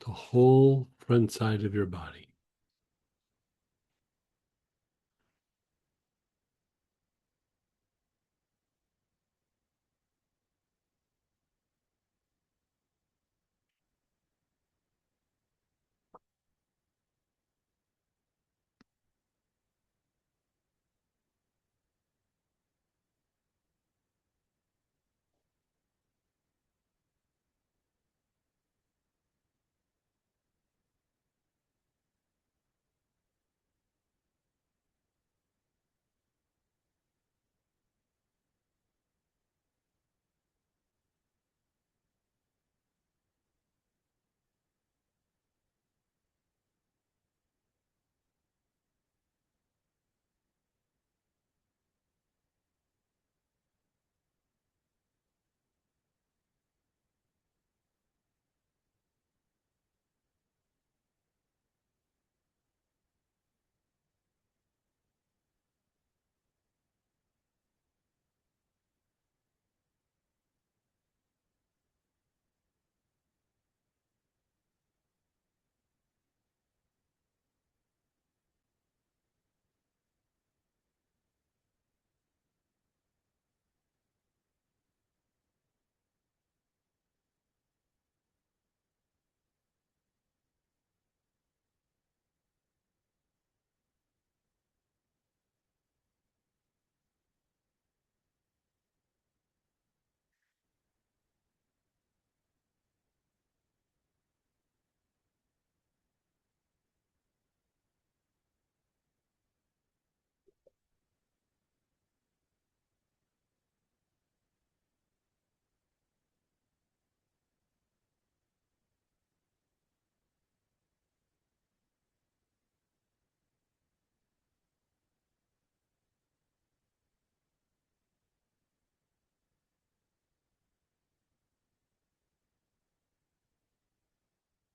the whole front side of your body.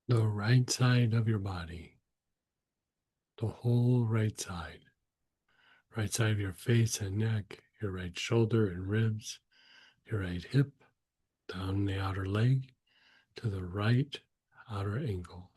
The right side of your body, the whole right side. Right side of your face and neck, your right shoulder and ribs, your right hip, down the outer leg to the right outer ankle.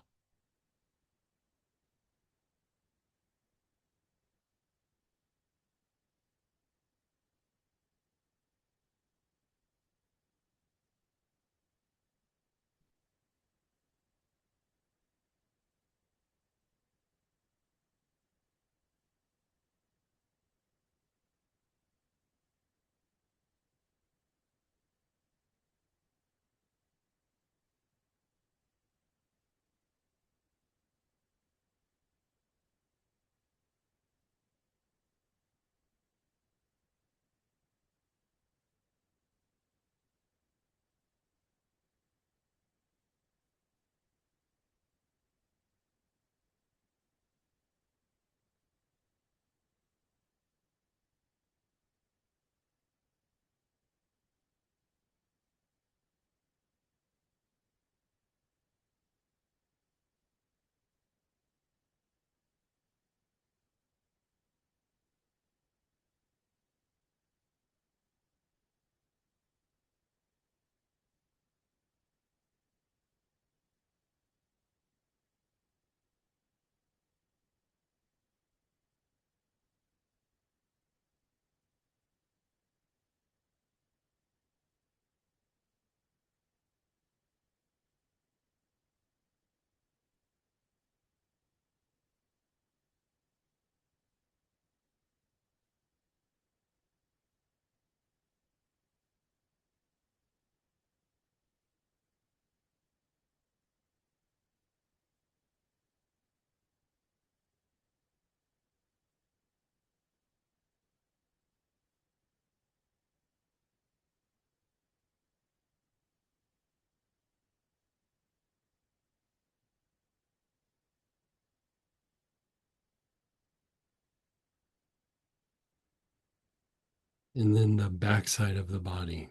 And then the back side of the body.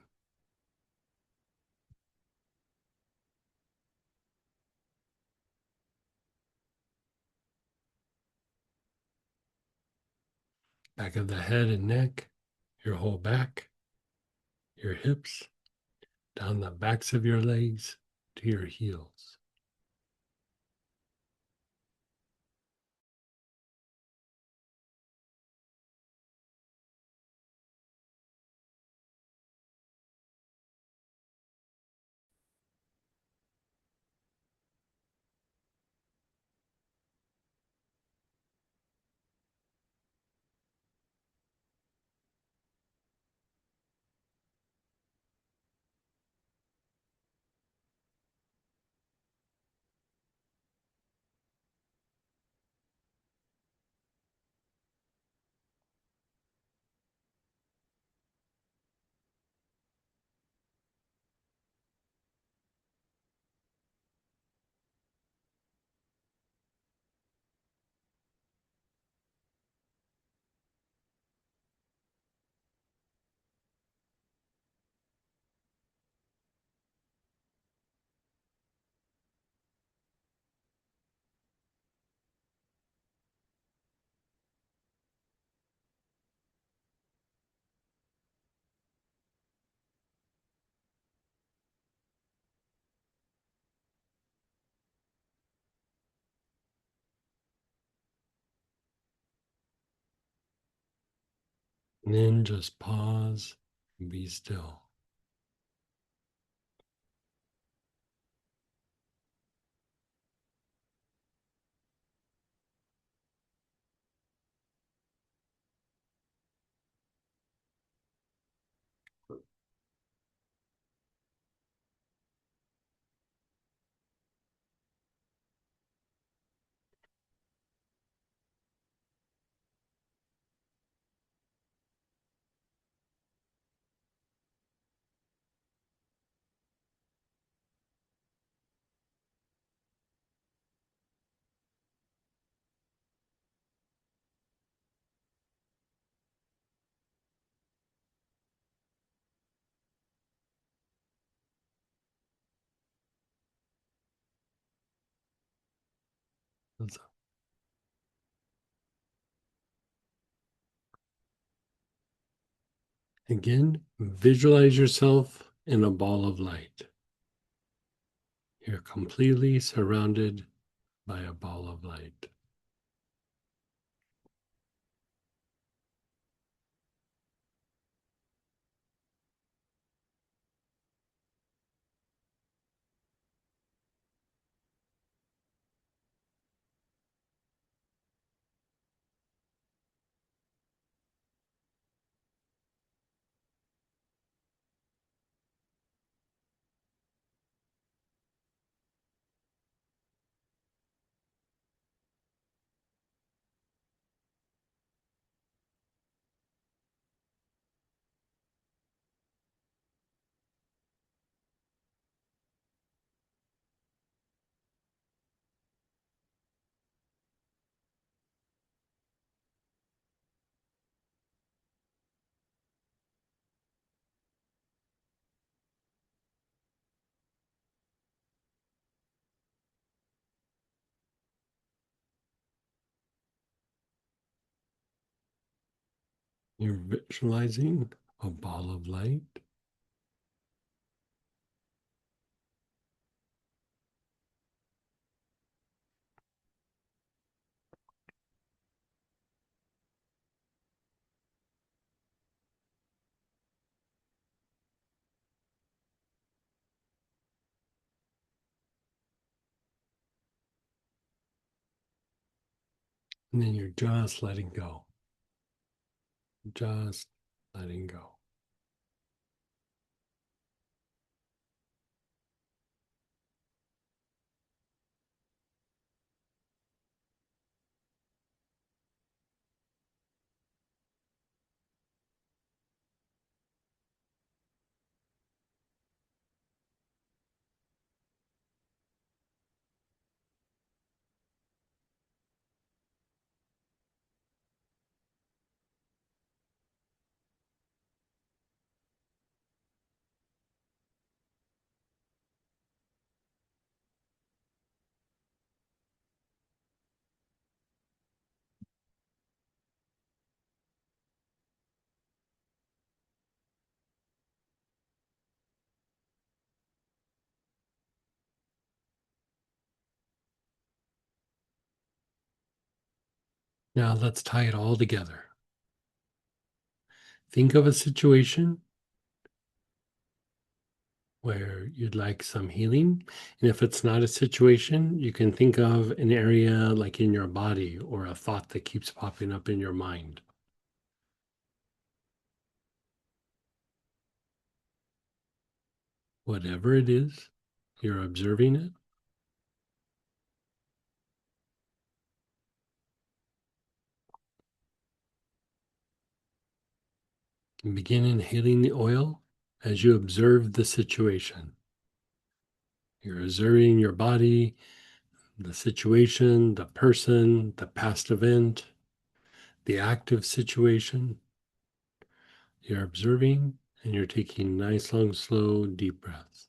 back of the head and neck, your whole back, your hips, down the backs of your legs to your heels. And then just pause and be still. Again, visualize yourself in a ball of light. You're completely surrounded by a ball of light. You're visualizing a ball of light. And then you're just letting go. Just letting go. Now let's tie it all together. Think of a situation where you'd like some healing. And if it's not a situation, you can think of an area like in your body or a thought that keeps popping up in your mind. Whatever it is, you're observing it. And begin inhaling the oil as you observe the situation. You're observing your body, the situation, the person, the past event, the active situation. You're observing and you're taking nice, long, slow, deep breaths.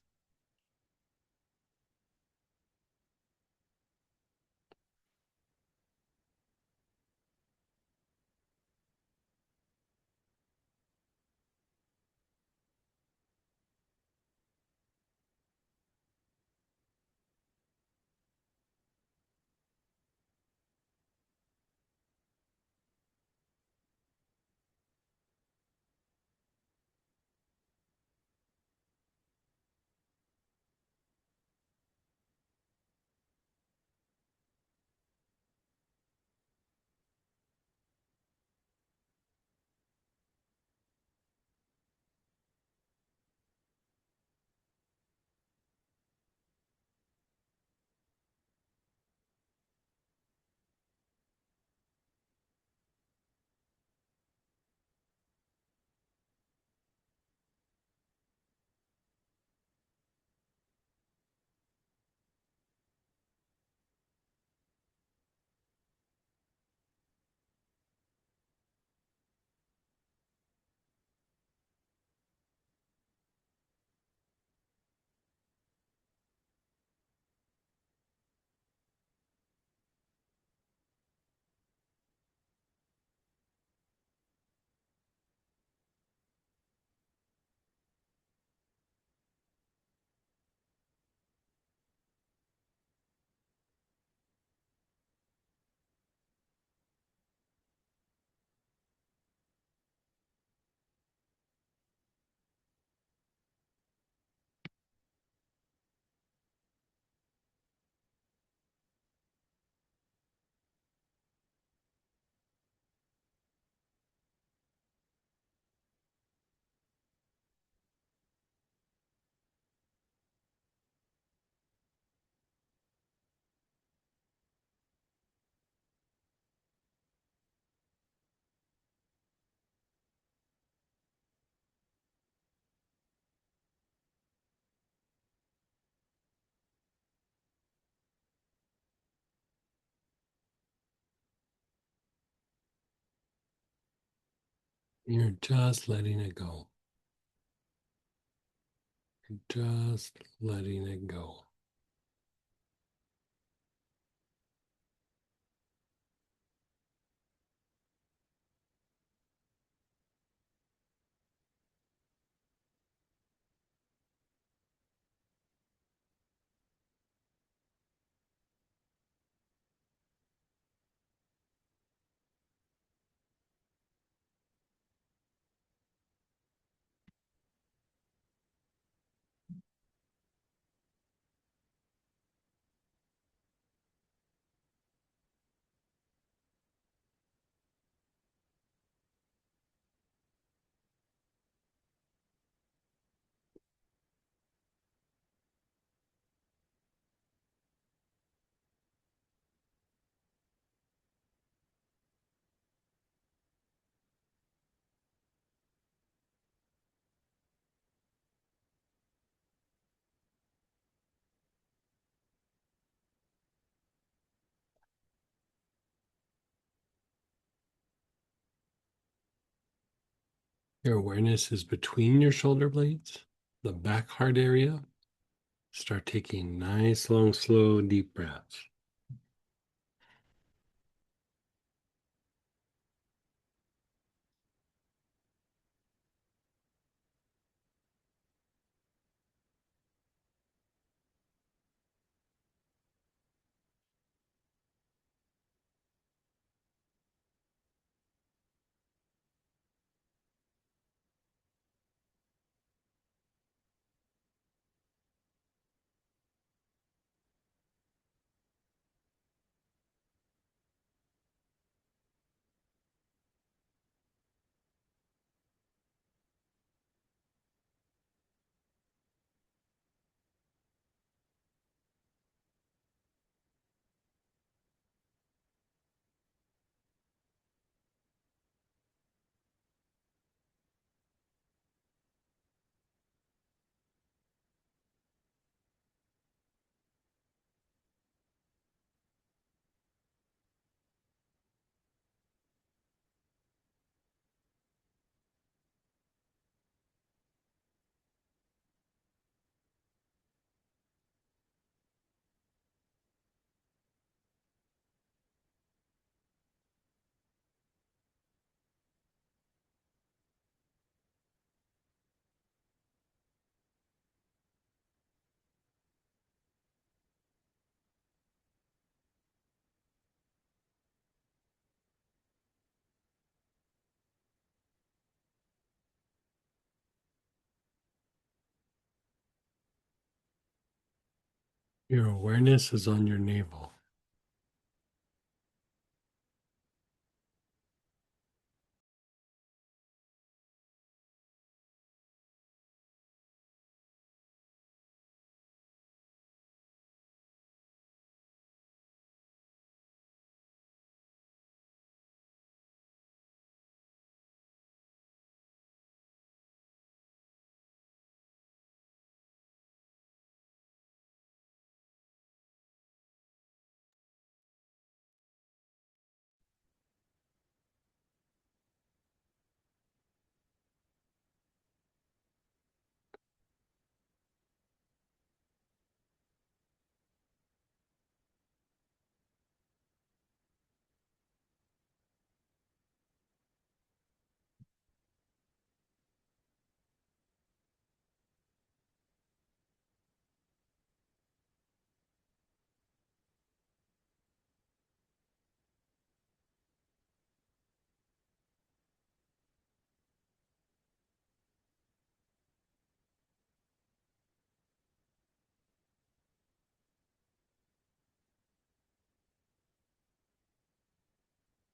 You're just letting it go. Just letting it go. Your awareness is between your shoulder blades, the back heart area. Start taking nice, long, slow, deep breaths. Your awareness is on your navel.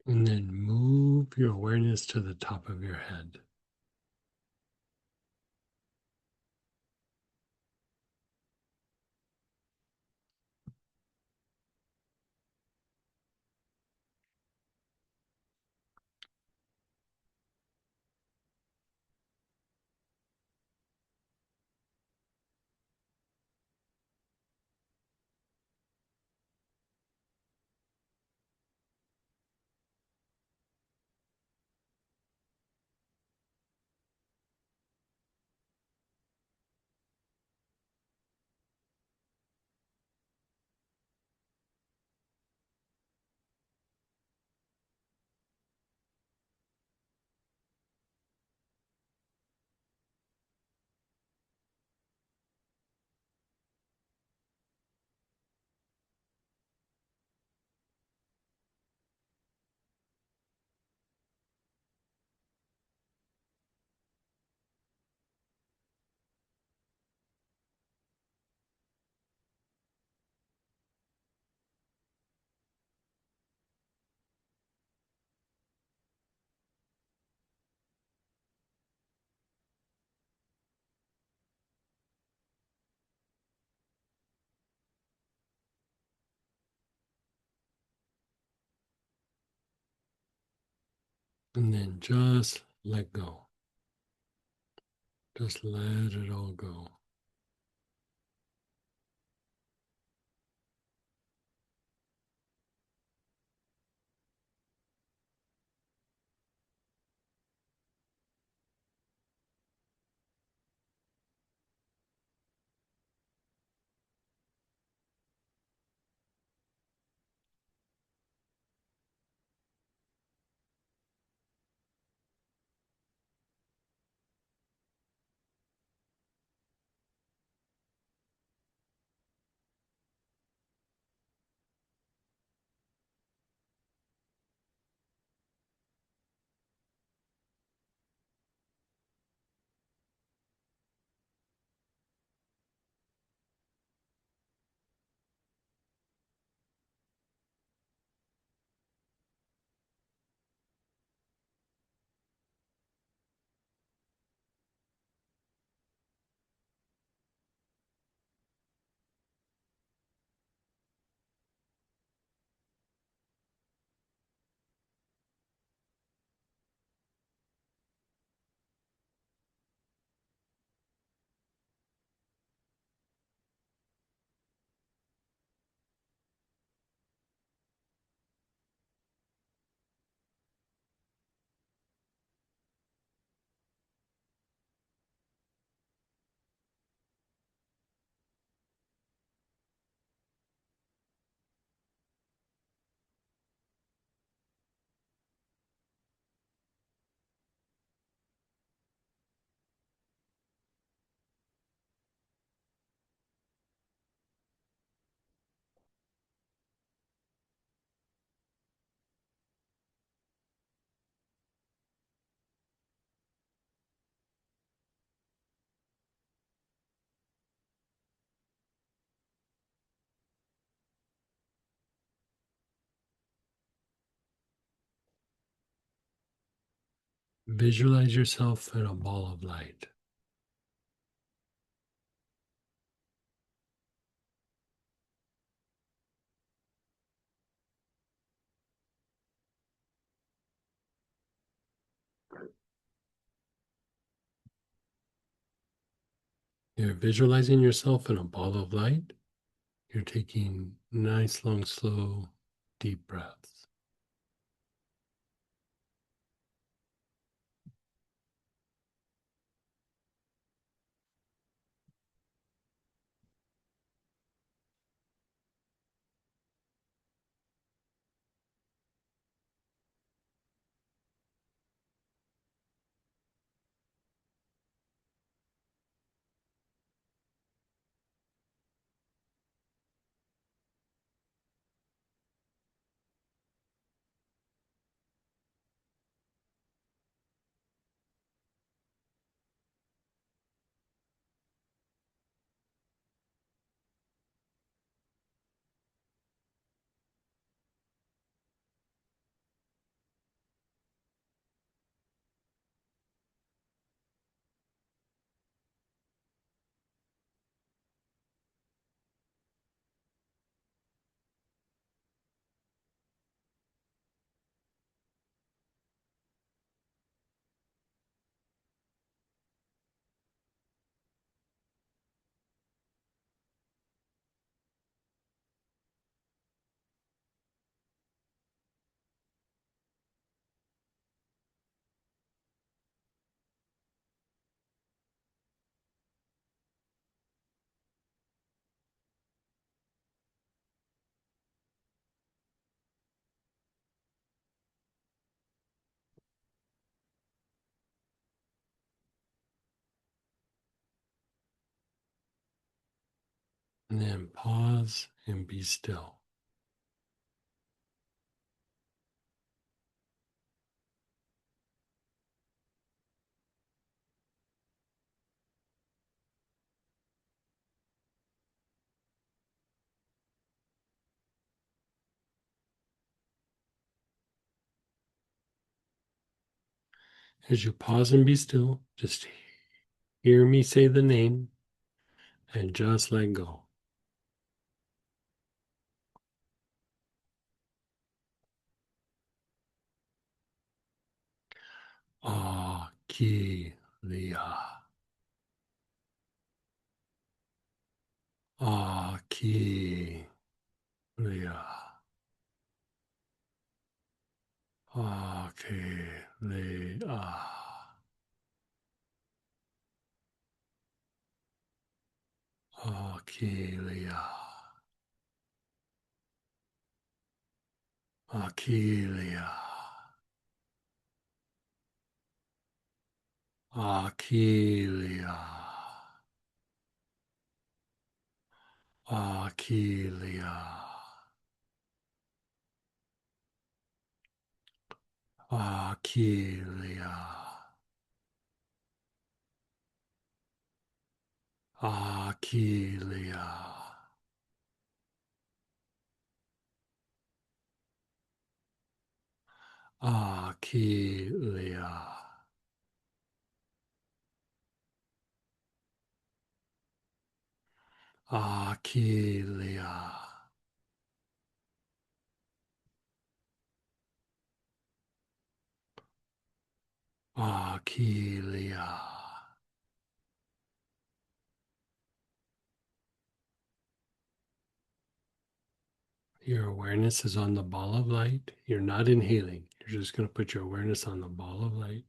And then move your awareness to the top of your head. And then just let go. Just let it all go. Visualize yourself in a ball of light. You're visualizing yourself in a ball of light. You're taking nice, long, slow, deep breaths. And then pause and be still. As you pause and be still, just hear me say the name and just let go. Acheliah. Acheliah. Acheliah. Acheliah. Acheliah. Acheliah. Acheliah. Acheliah. Acheliah. Acheliah. Acheliah. Acheliah. Your awareness is on the ball of light. You're not inhaling. You're just going to put your awareness on the ball of light.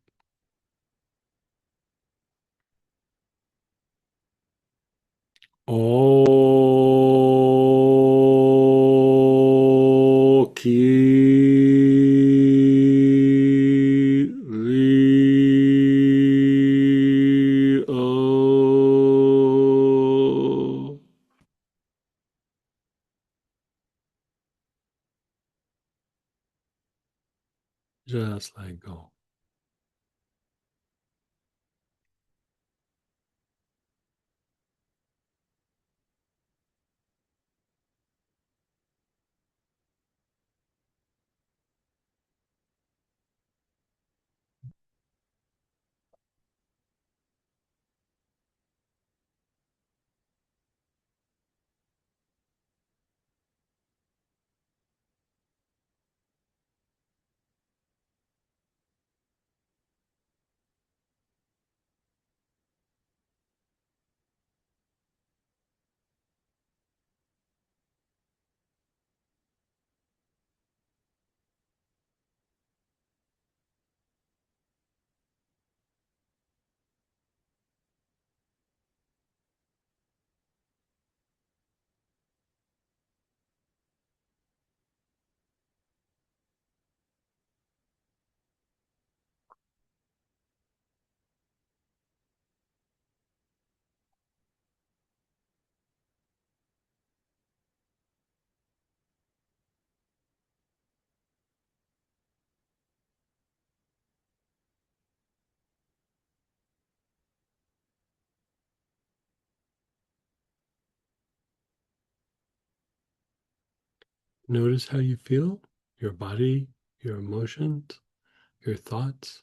Just let go. Notice how you feel, your body, your emotions, your thoughts,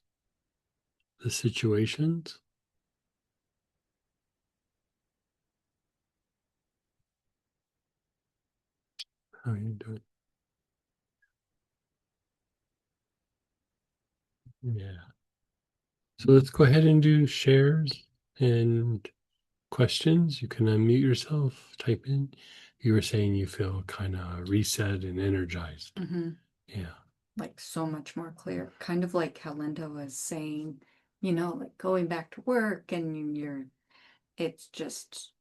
the situations. How are you doing? Yeah. So let's go ahead and do shares and questions. You can unmute yourself, type in. You were saying you feel kind of reset and energized. Yeah. Like so much more clear. Kind of like how Linda was saying, you know, like going back to work and it's just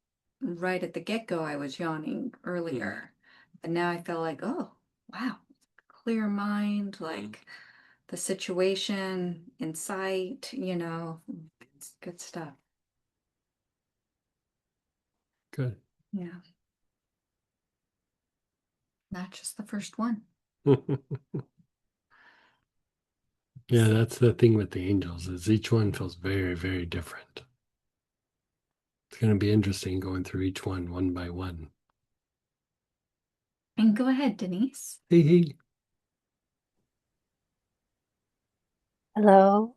right at the get-go, I was yawning earlier. And now I feel like, oh, wow, clear mind, like the situation in sight, you know, it's good stuff. Good. Yeah. Not just the first one. Yeah, that's the thing with the angels is each one feels very, very different. It's going to be interesting going through each one by one. And go ahead, Denise. Hey, hey. Hello.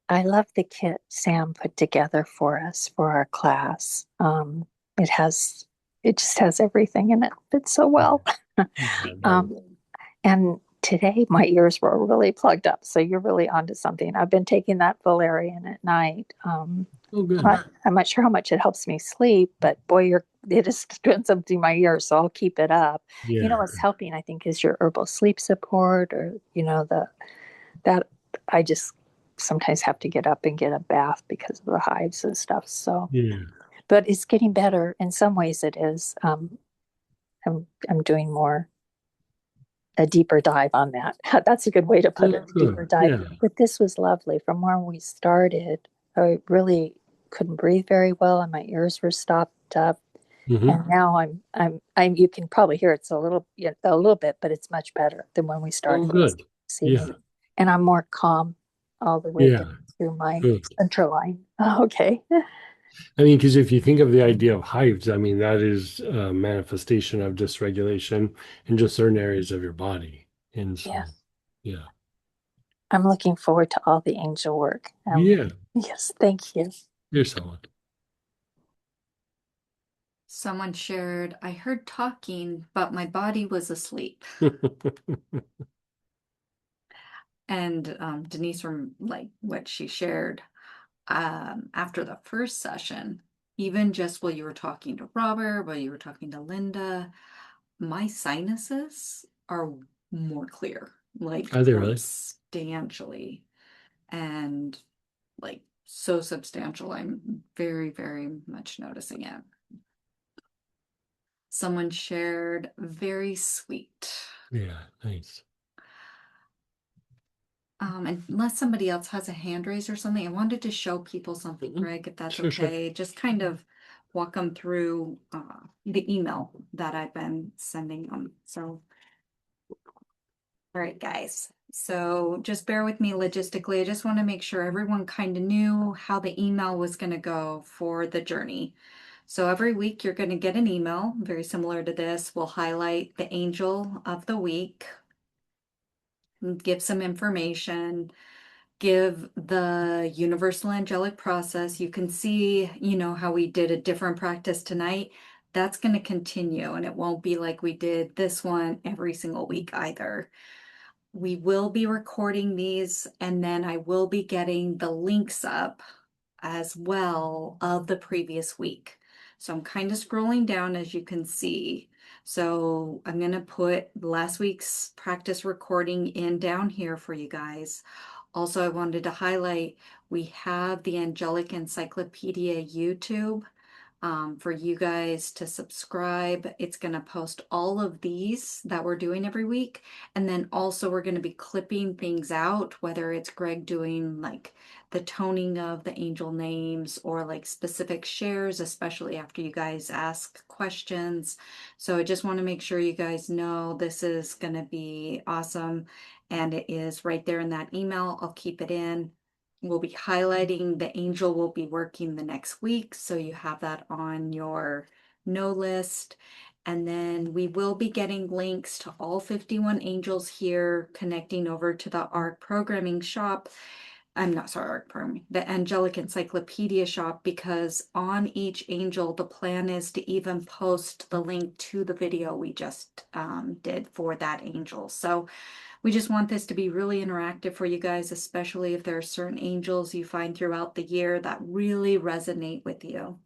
I love the kit Sam put together for us for our class. It has, it just has everything in it. Fits so well. Yeah, Um, and today my ears were really plugged up, so you're really onto something. I've been taking that valerian at night. oh, good. I'm not sure how much it helps me sleep, but boy, it is doing something to my ears, so I'll keep it up. Yeah. You know what's helping, I think, is your herbal sleep support, or that I just sometimes have to get up and get a bath because of the hives and stuff. So, Yeah. but it's getting better. In some ways, it is. I'm doing more a deeper dive on that. That's a good way to put Oh, it. A good. deeper dive. Yeah. But this was lovely. From where we started, I really couldn't breathe very well, and my ears were stopped up. Mm-hmm. And now I'm. You can probably hear it's a little bit, but it's much better than when we Oh, started. good. This Yeah. evening. And I'm more calm all the way Yeah. through my Good. central line. Oh, okay. I mean, because if you think of the idea of hives, I mean, that is a manifestation of dysregulation in just certain areas of your body. And so, Yeah. yeah. I'm looking forward to all the angel work. Yeah. Yes, thank you. Here's someone. Someone shared, I heard talking, but my body was asleep. And Denise, from like what she shared after the first session, even just while you were talking to Robert, while you were talking to Linda, my sinuses are more clear, like Are they really? substantially, and like so substantial. I'm very, very much noticing it. Someone shared, very sweet. Yeah, nice. Unless somebody else has a hand raised or something, I wanted to show people something, Greg, if that's Sure, sure. okay. Just kind of walk them through the email that I've been sending them. So, all right, guys. So just bear with me logistically. I just want to make sure everyone kind of knew how the email was going to go for the journey. So every week you're going to get an email very similar to this. We'll highlight the angel of the week, give some information, give the universal angelic process. You can see, you know, how we did a different practice tonight. That's going to continue, and it won't be like we did this one every single week either. We will be recording these, and then I will be getting the links up as well of the previous week. So I'm kind of scrolling down, as you can see. So I'm going to put last week's practice recording in down here for you guys. Also, I wanted to highlight, we have the Angelic Encyclopedia YouTube for you guys to subscribe. It's going to post all of these that we're doing every week. And then also we're going to be clipping things out, whether it's Greg doing like the toning of the angel names or like specific shares, especially after you guys ask questions. So I just want to make sure you guys know this is going to be awesome. And it is right there in that email. I'll keep it in. We'll be highlighting the angel will be working the next week, so you have that on your no list. And then we will be getting links to all 51 angels here, connecting over to the ARC programming shop. I'm not sorry, ARC programming, the Angelic Encyclopedia shop, because on each angel, the plan is to even post the link to the video we just did for that angel. So we just want this to be really interactive for you guys, especially if there are certain angels you find throughout the year that really resonate with you.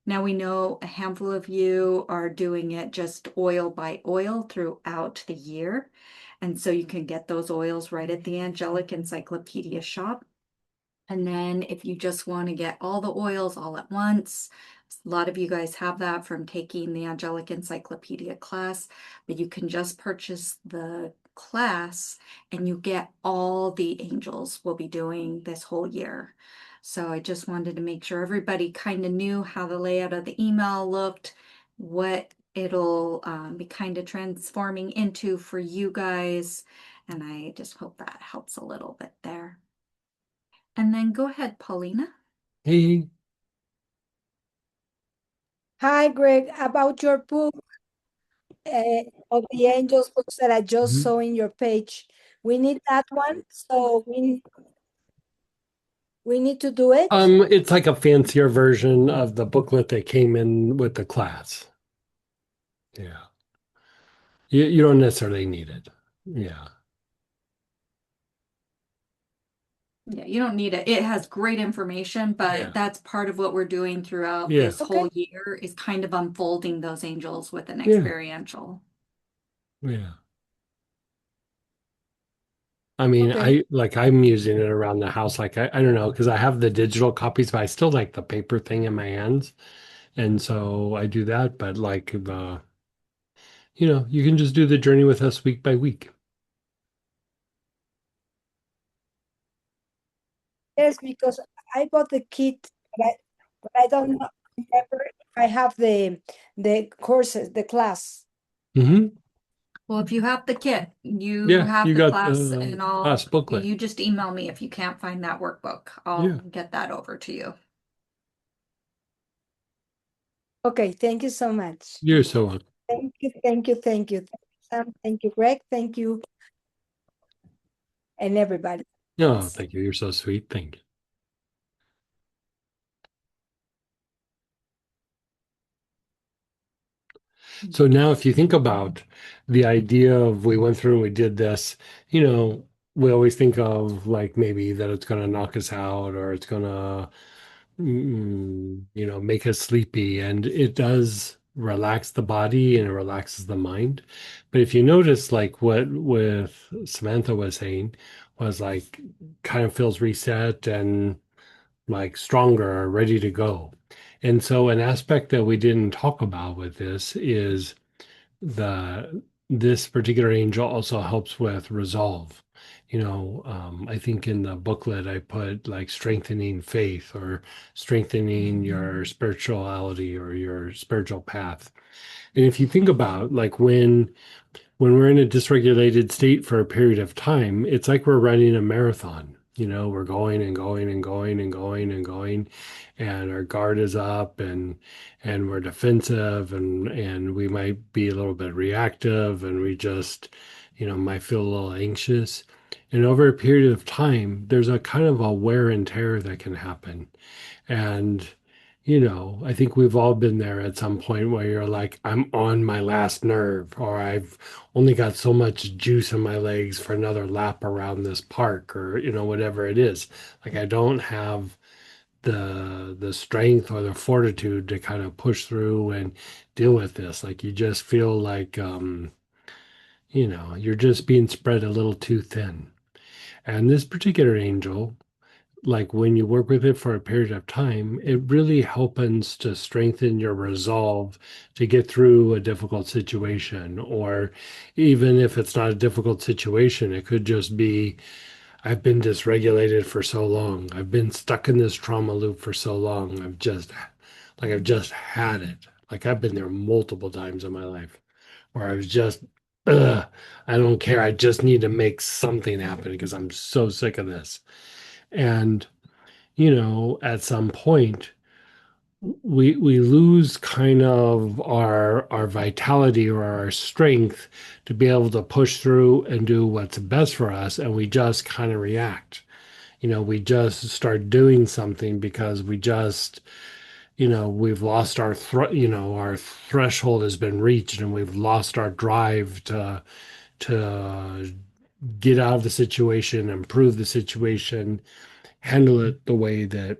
Now we know a handful of you are doing it just oil by oil throughout the year. And so you can get those oils right at the Angelic Encyclopedia shop. And then if you just want to get all the oils all at once, a lot of you guys have that from taking the Angelic Encyclopedia class, but you can just purchase the class and you get all the angels we'll be doing this whole year. So I just wanted to make sure everybody kind of knew how the layout of the email looked, what it'll be kind of transforming into for you guys. And I just hope that helps a little bit there. And then go ahead, Paulina. Hey, Hi, Greg. About your book of the angels books that I just mhm. saw in your page. We need that one, so we need to do it. It's like a fancier version of the booklet that came in with the class. Yeah. You don't necessarily need it. Yeah. Yeah, you don't need it. It has great information, but Yeah. that's part of what we're doing throughout Yeah. this Okay. whole year is kind of unfolding those angels with an Yeah. experiential. Yeah. I mean, Okay. I'm using it around the house. Like I don't know, because I have the digital copies, but I still like the paper thing in my hands. And so I do that, but like you can just do the journey with us week by week. Yes, because I bought the kit, but I don't know remember if I have the courses, the class. Hmm. Well, if you have the kit, you Yeah, have you the got class, the and class booklet. you just email me if you can't find that workbook. I'll Yeah, get that over to you. Okay, thank you so much. you're so welcome. Thank you, thank you, thank you. Thank you, Sam. Thank you, Greg. Thank you, and everybody. Oh, thank you. You're so sweet. Thank you. So now, if you think about the idea of we went through and we did this, we always think of like maybe that it's going to knock us out or it's going to, make us sleepy. And it does relax the body and it relaxes the mind. But if you notice, like what with Samantha was saying, was like kind of feels reset and like stronger, ready to go. And so an aspect that we didn't talk about with this is this particular angel also helps with resolve. I think in the booklet I put like strengthening faith or strengthening your spirituality or your spiritual path. And if you think about like when we're in a dysregulated state for a period of time, it's like we're running a marathon. We're going and going and going and going and going, and our guard is up and we're defensive and we might be a little bit reactive and we just, might feel a little anxious. And over a period of time, there's a kind of a wear and tear that can happen. And, I think we've all been there at some point where you're like, I'm on my last nerve, or I've only got so much juice in my legs for another lap around this park, or, whatever it is. Like I don't have the strength or the fortitude to kind of push through and deal with this. Like you just feel like you're just being spread a little too thin. And this particular angel, like when you work with it for a period of time, it really helps to strengthen your resolve to get through a difficult situation. Or even if it's not a difficult situation, it could just be, I've been dysregulated for so long. I've been stuck in this trauma loop for so long. I've just had it. Like I've been there multiple times in my life where I was just, ugh, I don't care. I just need to make something happen because I'm so sick of this. And at some point, we lose kind of our vitality or our strength to be able to push through and do what's best for us, and we just kind of react. We just start doing something because we just, we've lost our threshold has been reached, and we've lost our drive to get out of the situation, improve the situation, handle it the way that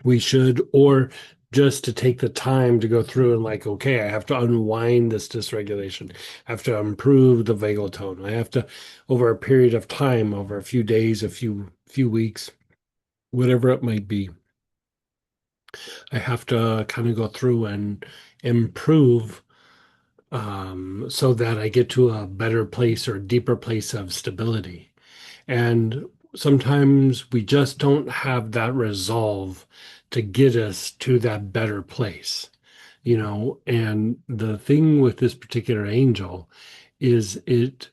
we should, or just to take the time to go through and like, okay, I have to unwind this dysregulation. I have to improve the vagal tone. I have to, over a period of time, over a few days, a few weeks, whatever it might be, I have to kind of go through and improve so that I get to a better place or deeper place of stability. And sometimes we just don't have that resolve to get us to that better place, And the thing with this particular angel is it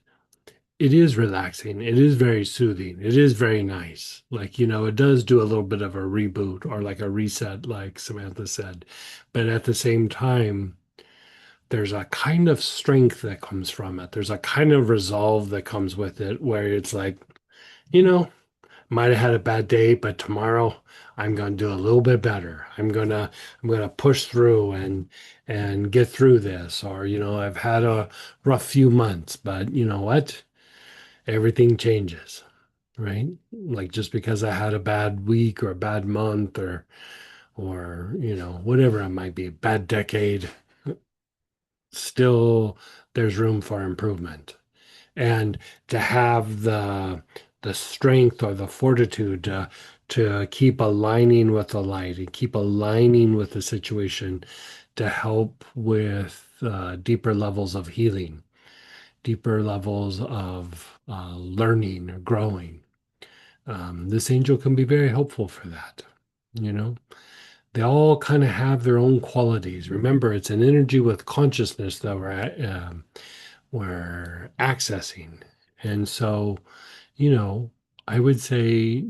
is relaxing. It is very soothing. It is very nice. Like, it does do a little bit of a reboot or like a reset, like Samantha said. But at the same time, there's a kind of strength that comes from it. There's a kind of resolve that comes with it where it's like, you know, might have had a bad day, but tomorrow I'm going to do a little bit better. I'm going to push through and get through this. Or, I've had a rough few months, but you know what? Everything changes, right? Like just because I had a bad week or a bad month or whatever it might be, bad decade, still there's room for improvement. And to have the strength or the fortitude to keep aligning with the light and keep aligning with the situation to help with deeper levels of healing, deeper levels of learning or growing. This angel can be very helpful for that. You know, they all kind of have their own qualities. Remember, it's an energy with consciousness that we're accessing. And so, you know, I would say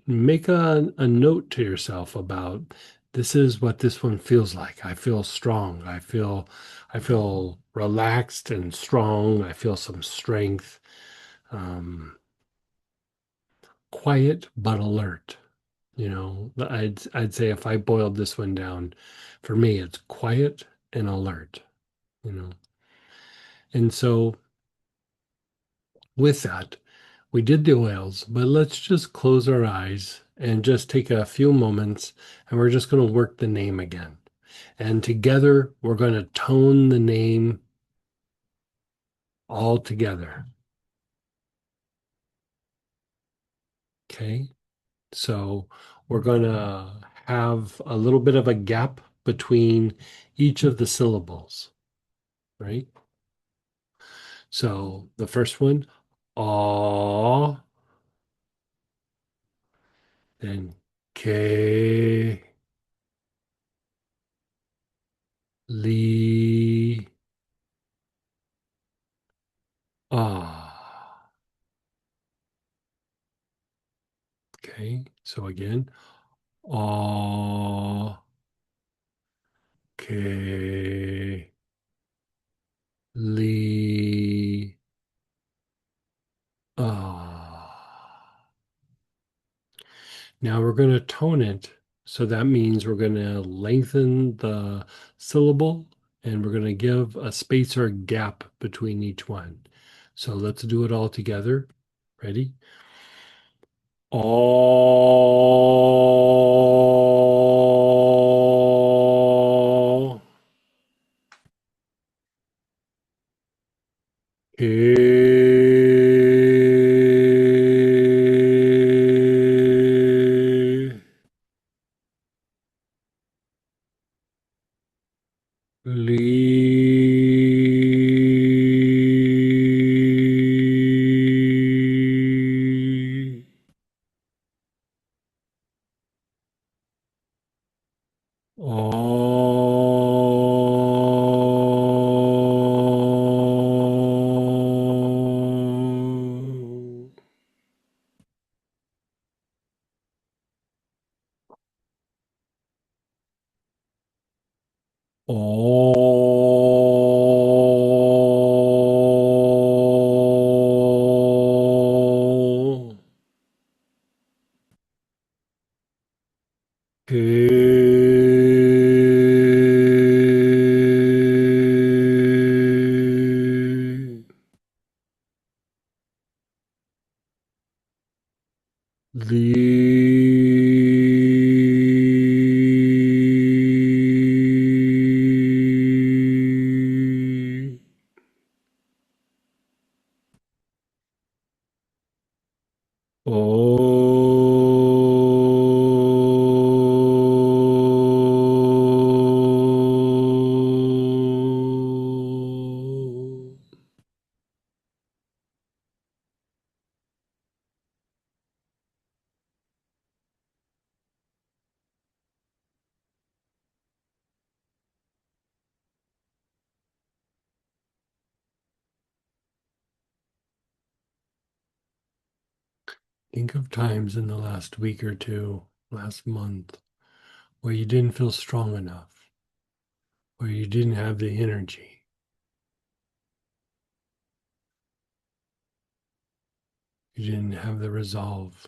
make a note to yourself about this is what this one feels like. I feel strong. I feel relaxed and strong. I feel some strength. Um, Quiet but alert. I'd say if I boiled this one down, for me, it's quiet and alert. You know, and so with that, we did the oils, but let's just close our eyes and just take a few moments and we're just going to work the name again. And together, we're going to tone the name all together. Okay. So we're going to have a little bit of a gap between each of the syllables, right? So the first one, aw, then K, Lee, ah. Okay, so again, aw, K, Lee, ah. Now we're going to tone it. So that means we're going to lengthen the syllable and we're going to give a space or a gap between each one. So let's do it all together. Ready? All. Lee. Oh. Ke. Lee. Oh. Think of times in the last week or two, last month, where you didn't feel strong enough, where you didn't have the energy, you didn't have the resolve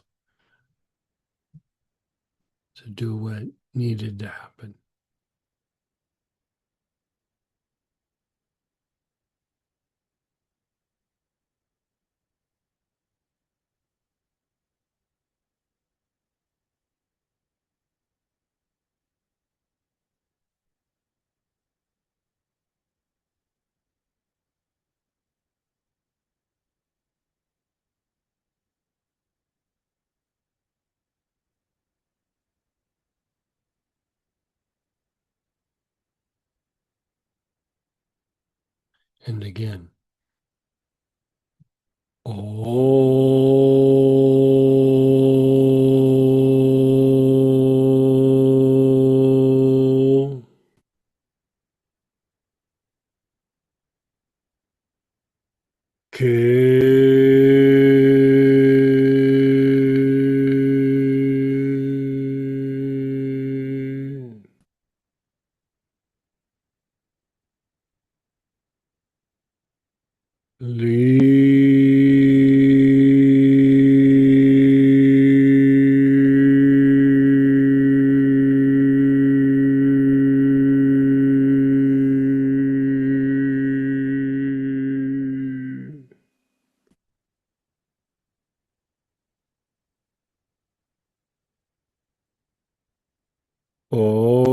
to do what needed to happen. And again, oh. Ke. Lee. Oh.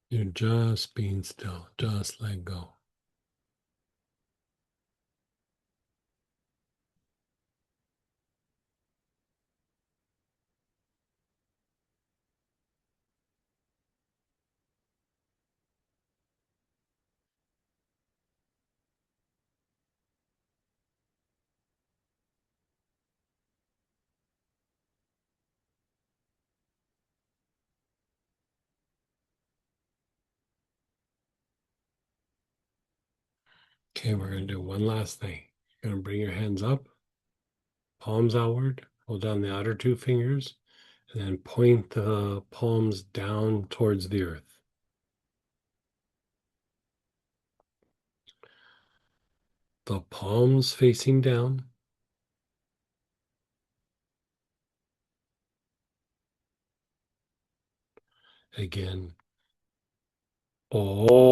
You're just being still, just let go. Okay, we're going to do one last thing. You're going to bring your hands up, palms outward, hold down the outer two fingers, and then point the palms down towards the earth. The palms facing down. Again. Oh.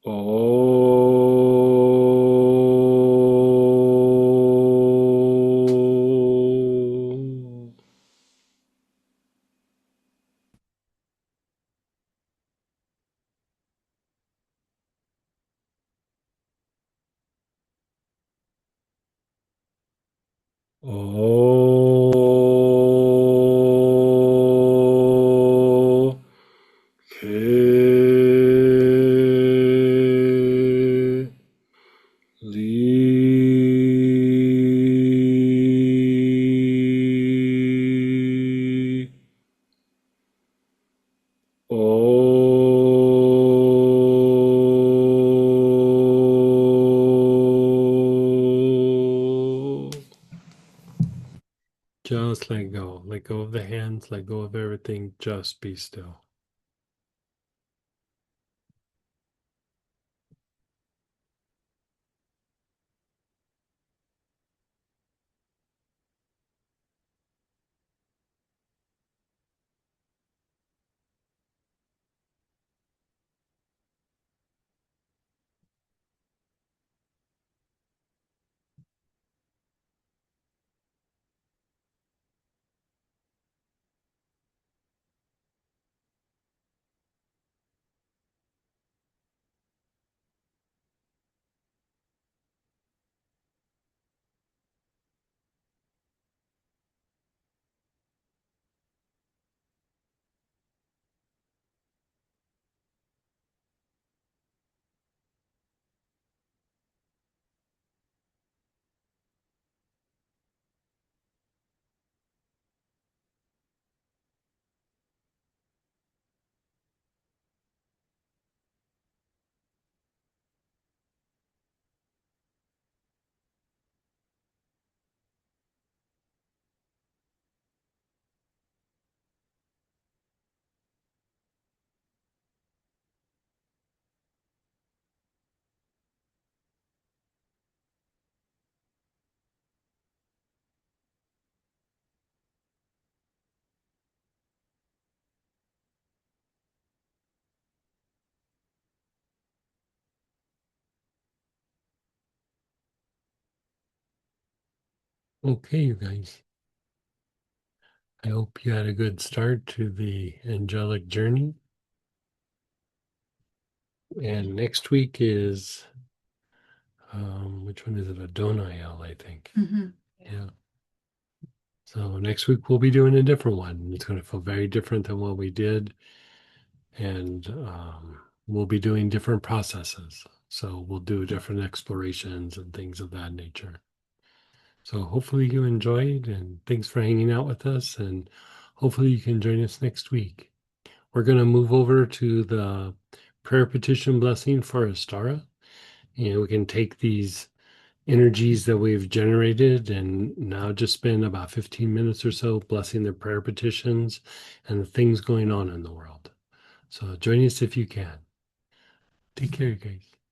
Oh. Oh. Lee. Oh. Just let go. Let go of the hands, let go of everything. Just be still. Okay, you guys. I hope you had a good start to the angelic journey. And next week is, which one is it? Adoniel, I think. Mm-hmm. Yeah. So next week we'll be doing a different one. It's going to feel very different than what we did. And we'll be doing different processes. So we'll do different explorations and things of that nature. So hopefully you enjoyed, and thanks for hanging out with us. And hopefully you can join us next week. We're going to move over to the prayer petition blessing for Astara. And we can take these energies that we've generated and now just spend about 15 minutes or so blessing their prayer petitions and the things going on in the world. So join us if you can. Take care, you guys.